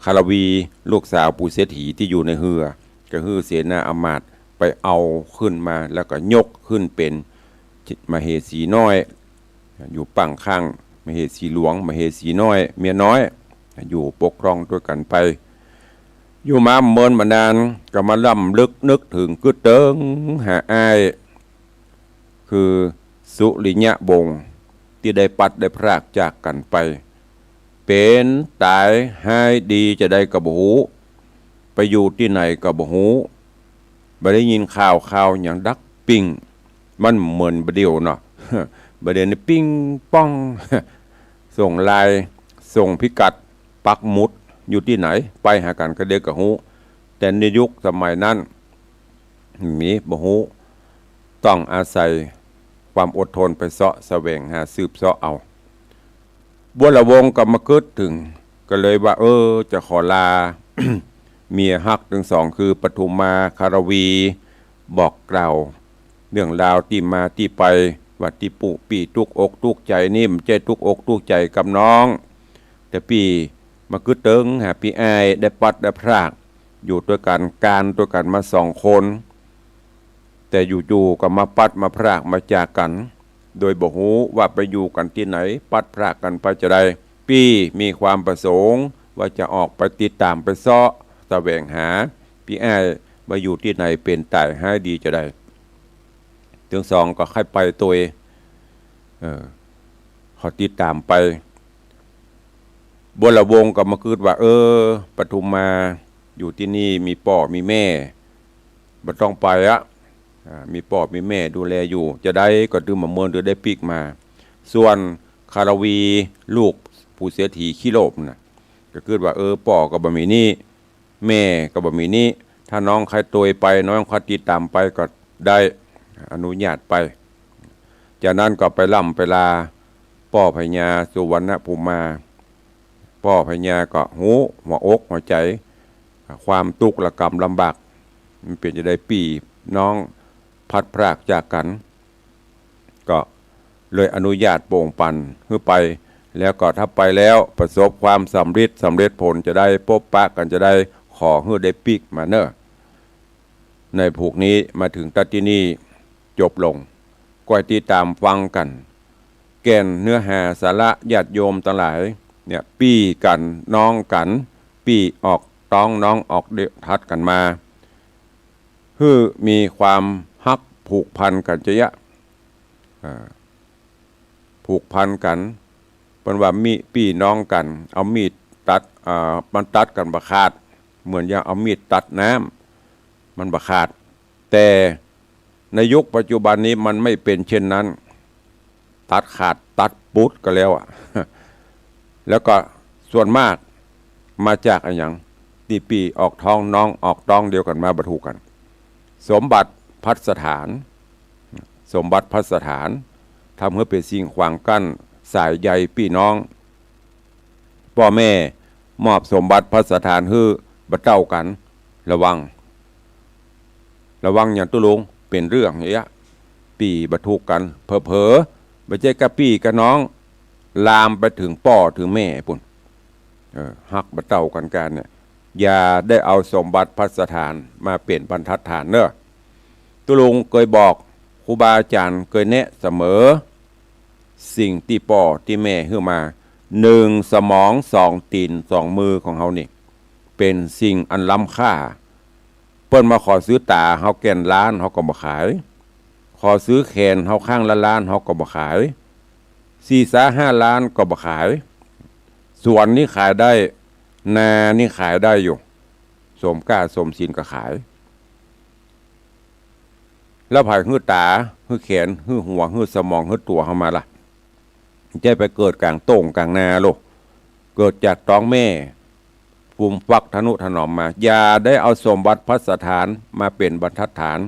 คารวีลูกสาวปู่เศรษฐีที่อยู่ในเฮือก็คือเสนาอมาตย์ไปเอาขึ้นมาแล้วก็ยกขึ้นเป็นมเหสีน้อยอยู่ปังข้างมเหสีหลวงมเหสีน้อยเมียน้อยอยู่ปกครองด้วยกันไปอยู่มาเมินมานานก็มาล่ำลึกนึกถึงกึดเติงหาอ้ายคือสุริยะบงศ์ที่ได้ปัดได้พรากจากกันไปเป็นตายให้ดีจะได้กระหูไปอยู่ที่ไหนกระหูไม่ได้ยินข่าวอย่างดักปิ้งมันเหมือนบเดียวเนาะประเด็นนี้ปิ้งป้องส่งไลน์ส่งพิกัดปักหมุดอยู่ที่ไหนไปหากันกระเดกกระหูแต่ในยุคสมัยนั้นมีบหูต้องอาศัยความอดทนไปเสาะแสวงหาสืบเสาะเอาบัวระวงศ์ก็มาเกิดถึงก็เลยว่าจะขอลา เมียฮักทั้งสองคือปทุมมาคารวีบอกกล่าวเรื่องราวที่มาที่ไปว่าที่ปุปีตุกอกตุกใจนี่มันใจตุกอกตุกใจกับน้องแต่ปีมาคือเติงหาปีไอได้ปัดได้พรากอยู่ด้วยกันด้วยกันมา2 คนแต่อยู่ๆก็มาปัดมาพรากมาจากกันโดยบ่ฮู้ว่าไปอยู่กันที่ไหนปัดพรากกันไปจะได้ ปีมีความประสงค์ว่าจะออกไปติดตามไปเสาะแสวงหาพี่อ้ายมาอยู่ที่ไหนเป็นตายให้ดีจะได้ถึงสองก็ค่อยไปตัวเขาติดตามไปบนละวงก็มาคืดว่าปทุมมาอยู่ที่นี่มีพ่อมีแม่บ่ต้องไปมีพ่อมีแม่ดูแลอยู่จะได้ก็ดืมมาเมินหรือได้ปีกมาส่วนคารวีลูกผู้เสียทีขี้โลภนะก็คือว่าพ่อก็บ่มีนี่แม่ก็บ่มีนี่ถ้าน้องใครตัวไปน้องใครติดตามไปก็ได้อนุญาตไปจากนั้นก็ไปล่ำไปลาพ่อพญาสุวรรณภูมิมาพ่อพญาก็หูหัวอกหัวใจความทุกข์ระกำลำบากมันเป็นจะได้ปีน้องพัดพรากจากกันก็เลยอนุญาตโป่งปันขึ้นไปแล้วก็ถ้าไปแล้วประสบความสำเร็จผลจะได้พบปะกันจะได้ขอให้ได้ปีกมาเนอะในผูกนี้มาถึงตัดที่นี่จบลงก็ติดตามฟังกันแก่นเนื้อหาสาระญาติโยมทั้งหลายเนี่ยปีกันน้องกันปีออกต้องน้องออกเดือทัดกันมาคือมีความฮักผูกพันกันจะยะผูกพันกันเป็นว่ามีพี่น้องกันเอามีดตัดมันตัดกันบะขาดเหมือนอย่างเอามีดตัดน้ำมันบะขาดแต่ในยุคปัจจุบันนี้มันไม่เป็นเช่นนั้นตัดขาดตัดปุ๊ดก็แล้วแล้วก็ส่วนมากมาจากอะไรอย่างตีปีออกท้องน้องออกต้องเดียวกันมาบรรทุกกันสมบัติพัสถานทำให้เป็นสิ่งขวางกั้นสายใยพี่น้องพ่อแม่มอบสมบัติพัสถานให้บัดเจ้ากันระวังอย่างตุลุงเป็นเรื่องอย่างเงี้ยปีบรรทุกกันเผลอๆไม่ใช่กับพี่กับน้องลามไปถึงพ่อถึงแม่ปุ่นฮักบัดเจ้ากันเนี่ยอย่าได้เอาสมบัติพัสถานมาเปลี่ยนบรรทัดฐานเนอะตุลุงเคยบอกครูบาอาจารย์เคยแนะเสมอสิ่งที่พ่อที่แม่ให้มา1สมอง2ตีน2มือของเขานี่เป็นสิ่งอันล้ำค่าเปิ้นมาขอซื้อตาเขาแก่นล้านเขาก็บ่ขายขอซื้อแขนเขาข้างละล้านเขาก็บ่ขาย4-5 ล้านก็บ่ขายส่วนนี้ขายได้นานี่ขายได้อยู่สมกล้าสมศีลก็ขายแล้วภายหื้อตาหื้อแขนหื้อหัวหื้อสมองหื้อตัวเข้ามาล่ะจะไปเกิดกลางโต่งกลางนาโลกเกิดจากท้องแม่ภูมิฟักทนุถนอมมาอย่าได้เอาสมบัติพัสถานมาเป็นบรรทัดฐาน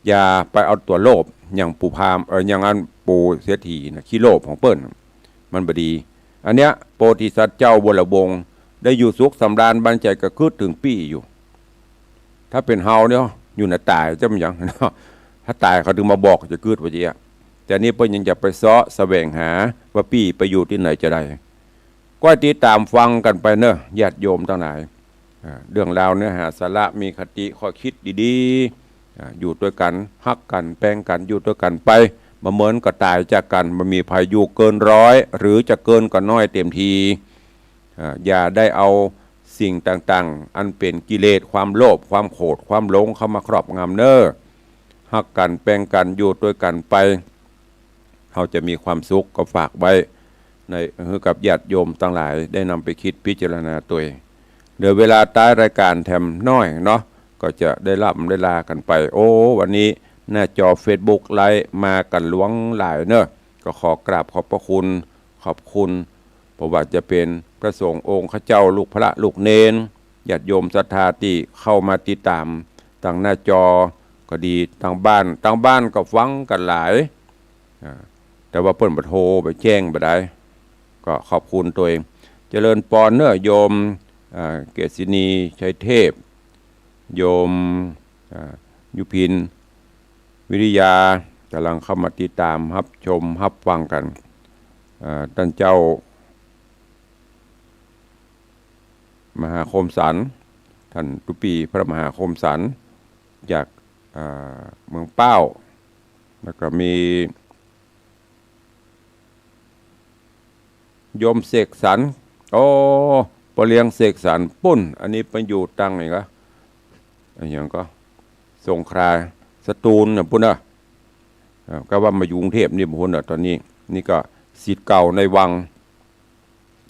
อย่าไปเอาตัวโลภอย่างปู่พามอย่างอันปู่เสียทีนะขี้โลภของเปิ้นมันบดีอันเนี้ยโพธิสัตว์เจ้าบรวงได้อยู่สุขสำราญบันใจกระคืดถึงปี้อยู่ถ้าเป็นเฮาเนี่ยอยู่ในตายจะมันอย่างถ้าตายเขาถึงมาบอกจะคืดว่าเจียแต่นี้เพิ่นยังจะไปเสาะแสวงหาว่าปี้ไปอยู่ที่ไหนจะได้ก็ติดตามฟังกันไปเนอะญาติโยมทั้งหลายเรื่องราวเนื้อหาสาระมีคติข้อคิดดีๆอยู่ด้วยกันฮักกันแปลงกันอยู่ด้วยกันไปมาเหมือนก็ตายจากกันมันมีพายุเกิน100หรือจะเกินก็น้อยเต็มทีอย่าได้เอาสิ่งต่างๆอันเป็นกิเลสความโลภความโกรธความหลงเข้ามาครอบงำเนอะฮักกันแปลงกันอยู่ด้วยกันไปเขาจะมีความสุขก็ฝากไว้ในกับญาติโยมทั้งหลายได้นำไปคิดพิจารณาตัวเองเดี๋ยวเวลาท้ายรายการแถมน้อยเนาะก็จะได้รับได้ลากันไปวันนี้หน้าจอ Facebook ไลฟ์มากันล้วงหลายเนอะก็ขอกราบขอบพระคุณขอบคุณเพราะว่าจะเป็นพระสงฆ์องค์ข้าเจ้าลูกพระลูกเนนญาติโยมศรัทธาที่เข้ามาติดตามทางหน้าจอก็ดีทางบ้านก็ฟังกันหลายแต่ว่าเพิ่นบ่โทรไปแจ้งบ่ได้ก็ขอบคุณตัวเองเจริญปอนเนอะโยมเกษินีชัยเทพโยมยุพินวิริยากำลังเข้ามาติดตามรับชมรับฟังกันท่านเจ้ามหาคมสันท่านตุปีพระมหาคมสันจากเมืองเป้าแล้วก็มี โยมเสกสรรโอ้ปอเลี้ยงเสกสรรปุ้นอันนี้ไปอยู่ตังไหนก็อันอย่างก็สงขลาสตูลนะปุ้นก็ว่ามาอยู่กรุงเทพนี่ปุ้นตอนนี้นี่ก็ศิษย์เก่าในวัง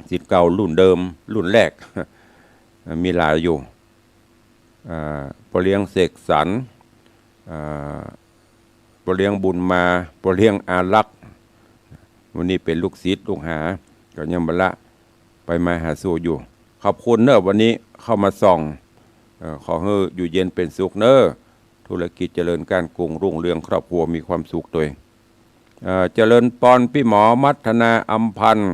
ศิษย์เก่ารุ่นเดิมรุ่นแรกมีหลายอยู่ปอเลี้ยงเสกสรรปอเลี้ยงบุญมาปอเลี้ยงอารักษ์วันนี้เป็นลูกศิษย์ลูกหาก็ยังบละไปมาหาสู่อยู่ขอบคุณเนอะวันนี้เข้ามาส่องขอให้อยู่เย็นเป็นสุขเนอะธุรกิจเจริญการกุ้งรุ่งเรืองครอบครัวมีความสุขตัวเองเจริญปอนพี่หมอมัฒนาอัมพันธ์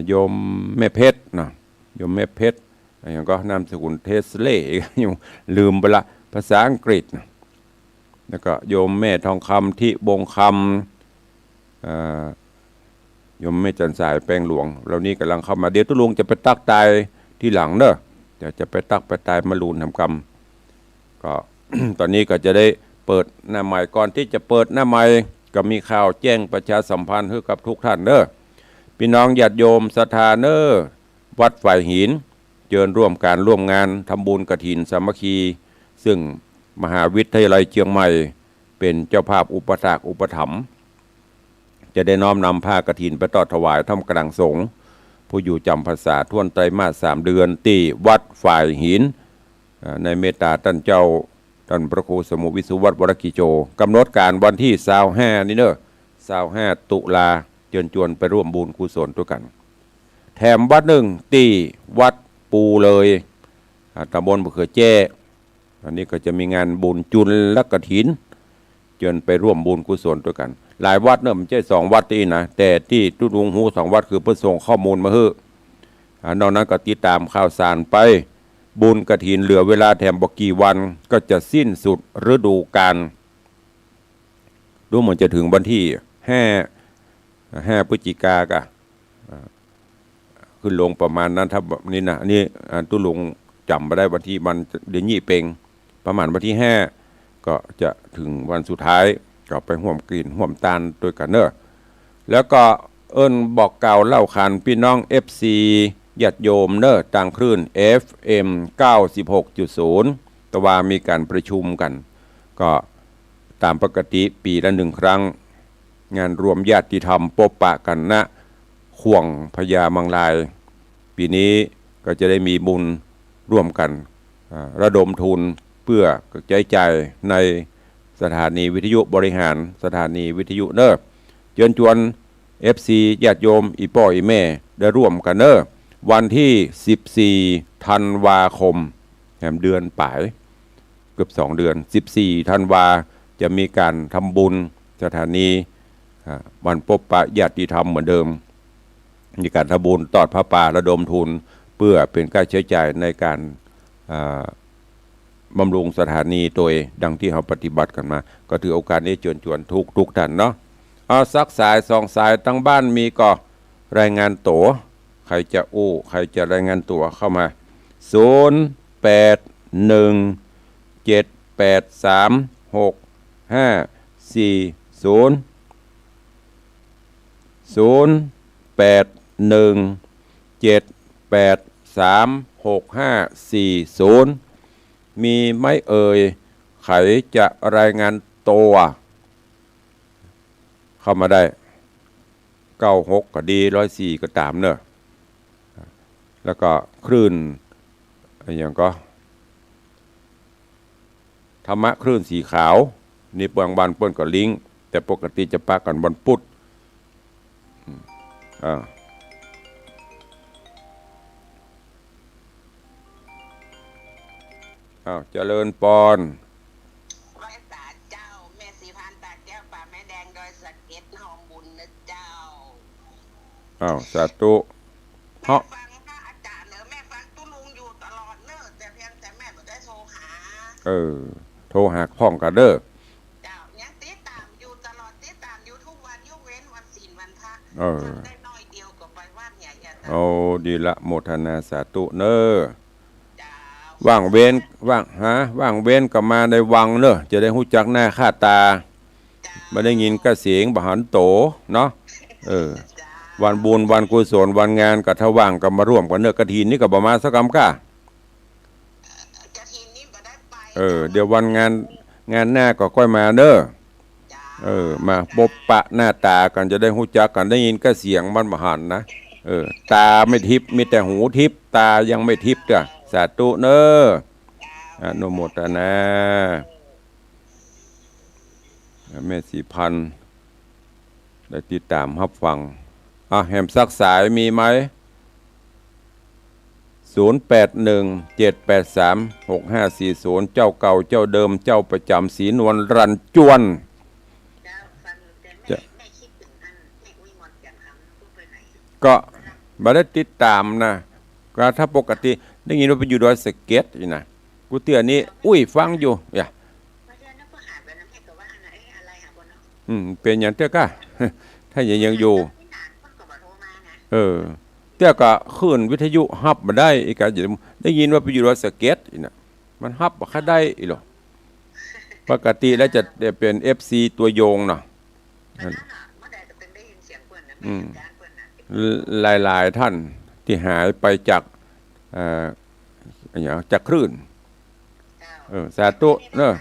โยมแม่เพชรนะโยมแม่เพชรอย่างก็นามสกุลเทสเล่ยังลืมไปละภาษาอังกฤษแล้วก็โยมแม่ทองคำที่บงคำโยมแม่จันสายแปลงหลวงเรานี่กำลังเข้ามาเดี๋ยวตุลุงจะไปตักตายที่หลังเนอะจะไปตักไปตายมาลูนทำกรรมก็ ตอนนี้ก็จะได้เปิดหน้าใหม่ก่อนที่จะเปิดหน้าใหม่ก็มีข่าวแจ้งประชาสัมพันธ์ให้กับทุกท่านเนอะพี่น้องญาติโยมศรัทธาเนอะวัดฝ่ายหินเชิญร่วมการร่วมงานทำบุญกฐินสามัคคีซึ่งมหาวิทยาลัยเชียงใหม่เป็นเจ้าภาพอุปถากอุปถัมภ์จะได้น้อมนำผ้ากฐินไปต่อถวายท่ามกลางสงฆ์ผู้อยู่จำพรรษาท่วนไตรมาส3 เดือนที่วัดฝ่ายหินในเมตตาท่านเจ้าท่านพระครูสมุวิสุวัตรวรกิโจกำหนดการวันที่25นี่เนอะ25 ตุลาเชิญชวนไปร่วมบุญกุศลด้วยกันแถมวัดหนึ่งที่วัดปูเลยตำบลมะเขือแจ้อันนี้ก็จะมีงานบุญจุลและกฐินเชิญไปร่วมบุญกุศลด้วยกันหลายวัดเนอะมันใช่2 วัดที่นะแต่ที่ทุดวงหู2 วัดคือเพื่อส่งข้อมูลมาให้นอกนั้นก็ติดตามข่าวสารไปบุญกฐินเหลือเวลาแถมบอกกี่วันก็จะสิ้นสุดฤดูกาลดูเหมือนจะถึงวันที่5 พฤศจิกายนขึ้นลงประมาณนั้นถ้าแบบนี้นะนี่ตุลุงจำมาได้วันที่มันเดือนยี่เปงประมาณวันที่5ก็จะถึงวันสุดท้ายก็ไปห่วมกลิ่นห่วมตาลด้วยกันเนอะแล้วก็บอกเก่าเล่าขานพี่น้อง FC ญาติโยมเนอะต่างคลื่น FM 96.0 แต่ว่ามีการประชุมกันก็ตามปกติปีละ1 ครั้งงานรวมญาติธรรมปบปะกันณข่วงพญามังลายปีนี้ก็จะได้มีบุญร่วมกันระดมทุนเพื่อกระจายจ่ายในสถานีวิทยุบริหารสถานีวิทยุเนอะเชิญชวน FC ญาติโยมอีพ่ออีแม่ได้ร่วมกันเนอะวันที่14 ธันวาคมแถมเดือนปลายเกือบ2 เดือน14 ธันวาจะมีการทำบุญสถานีวันพบปะญาติธรรมเหมือนเดิมมีการทำบุญตอดพระป่าระดมทุนเพื่อเป็นค่าใช้จ่ายในการบำรุงสถานีโดยดังที่เราปฏิบัติกันมาก็ถือโอกาสนี้เชิญชวนทุกท่านเนาะสักสาย2 สายตั้งบ้านมีก็รายงานตั๋วใครจะใครจะรายงานตั๋วเข้ามา0810783650มีไหมเอ่ยใครจะรายงานตัวเข้ามาได้96ก็ดี104ก็ตามเนอะแล้วก็คลื่นอย่างก็ธรรมะคลื่นสีขาวนี่บางวันเปิ้นก็ลิงก์แต่ปกติจะปากันวันพุธเจริญปอนร้อยตาเจ้าแม่สีพานตาแก้วป่าแม่แดงดอยสะเก็ดหอมบุญนะเจ้าสาธุแม่ฟังพระอาจารย์เนอะแม่ฟังตุลุงอยู่ตลอดเนอะแต่เพียงแต่แม่ไม่ได้โทรหาโทรหาพ้องกันเด้อเจ้ายังติดตามอยู่ตลอดติดตามอยู่ทุกวันยกเว้นวันศีลวันพระได้น้อยเดียวก็ไปวัดใหญ่ดีละโมทนาสาธุเนอะว่างเว้นว่างเว้นก็มาในวังเนอะจะได้หู้จักหน้าค่าตาไม่ได้ยินกระเสียงบหันโตเนาะ วันบุญวันกุศลวันงานก็ถ้าว่างก็มาร่วมกันเนื้อกฐินนี่ก็ประมาณสักกำก้าก ระถินนี่บ่ได้ไป เดี๋ยววันงานหน้าก็ค่อยมาเด้อ จ้า มาพบปะหน้าตากันจะได้รู้จักกันได้ยินก็เสียงมันมหันต์นะตาไม่ทิพย์มีแต่หูทิพย์ตายังไม่ทิพย์จ้ะสาธุเนออนุโมทนาแม่สีพันธุ์ได้ติดตามรับฟังแหมสักสายมีไหม0817836540เจ้าเก่าเจ้าเดิมเจ้าประจำศรีนวลรันจวนเจ้าฟังแต่แม่คิดถึงอันแม่อุ้ยมอนจันทร์คำพูดไปไหน ก็บ่ได้ติดตามนะก็ถ้าปกติได้ยินว่าไปอยู่ดอยสะเก็ดนี่นะกูเตือนนี้อุ้ยฟังอยู่อย่าเป็นอย่างเต้อก้าถ้ายังอยู่เต้อก็ขึ้นวิทยุฮับมาได้อีกการได้ยินว่าไปอยู่ดอยสะเก็ดนี่นะมันฮับบ่ค่าได้อีหรอปกติแล้วจะเป็น FC ตัวโยงเนาะหลายท่านที่หายไปจากจากคลื่นสาธุเนอะ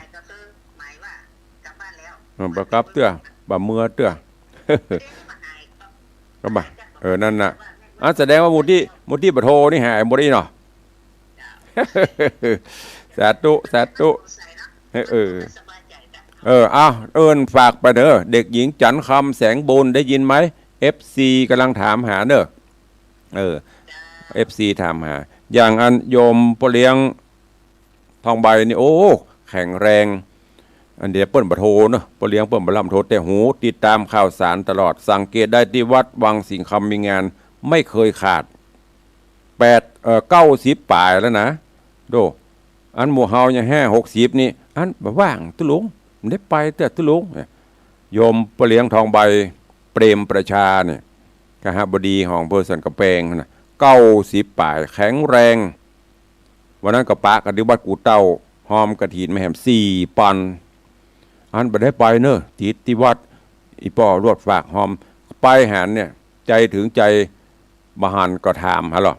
ประกับเตื้อบะเมื่อเตื้อก็บ่นั่นน่ะแสดงว่ามุที่ปะโทนี่หายบ่ได้เนาะสาธุฝากไปเด้อเด็กหญิงจันคำแสงบุญได้ยินไหม FC กำลังถามหาเด้อFC ถามหาอย่างอันโยมพ่อเลี้ยงทองใบนี่โอ้แข็งแรงอันเดียวเปิ้นบ่โทเนาะพ่อเลี้ยงเปิ้นบ่ล่ำโทแต่หูติดตามข่าวสารตลอดสังเกตได้ที่วัดวังสิงห์คำมีงานไม่เคยขาด90ปลายแล้วนะโดอันหมู่เฮายัง60นี่อันบ่ว่างตุลุงได้ไปแต่ตุลุงโยมพ่อเลี้ยงทองใบเปรมประชาเนี่ยกหบดีของอำเภอสันกำแพงนะ90ปลายแข็งแรงวันนั้นก็ปะกันที่วัดกูเต้าหอมกระถินมาแหม4 ปันอันบ่ได้ไปเนอะติดที่วัดอีป่อรวดฝากหอมไปหันเนี่ยใจถึงใจบหันก็ถามฮะหรอ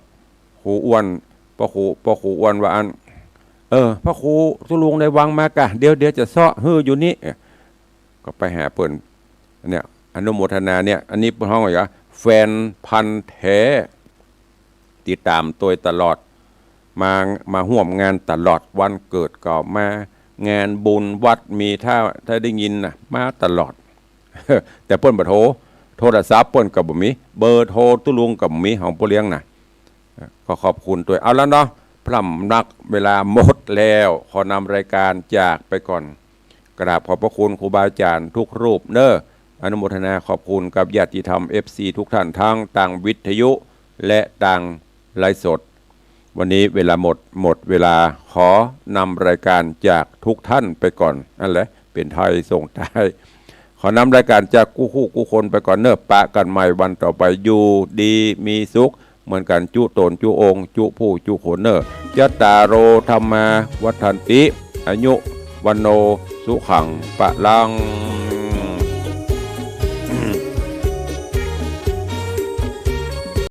ครูอ้วนพ่อครูอ้วนว่าอันพระครูตุลุงได้วังมากะเดี๋ยวจะเซาะฮื้ออยู่นี่ก็ไปหาเปิ้นเนี่ยอนุโมทนาเนี่ยอันนี้เป็นห้องอะไรอ่ะแฟนพันธุ์แท้ติดตามตัวตลอดมาร่วมงานตลอดวันเกิดก็มางานบุญวัดมีถ้าได้ยินนะมาตลอด แต่เปิ้นบ่โทรศัพท์เปิ้นก็บ่มีเบอร์โทรตุลุงก็บ่มีของพ่อเลี้ยงน่ะก็ขอบคุณตัวเอาแล้วเนาะพร่ำนักเวลาหมดแล้วขอนำรายการจากไปก่อนกราบขอบพระคุณครูบาอาจารย์ทุกรูปเน้ออนุโมทนาขอบคุณกับญาติธรรม FC ทุกท่านทั้งต่างวิทยุและต่างไลฟ์สดวันนี้เวลาหมดเวลาขอนำรายการจากทุกท่านไปก่อนนั่นแหละเป็นไทยส่งใต้ขอนำรายการจากกู้คนไปก่อนเน้อปะกันใหม่วันต่อไปอยู่ดีมีสุขเหมือนกันจุตนจุองจุผู้จุขนเนอยัตตาโรธรรมาวัฏันติอายุวันโนสุขังปะลัง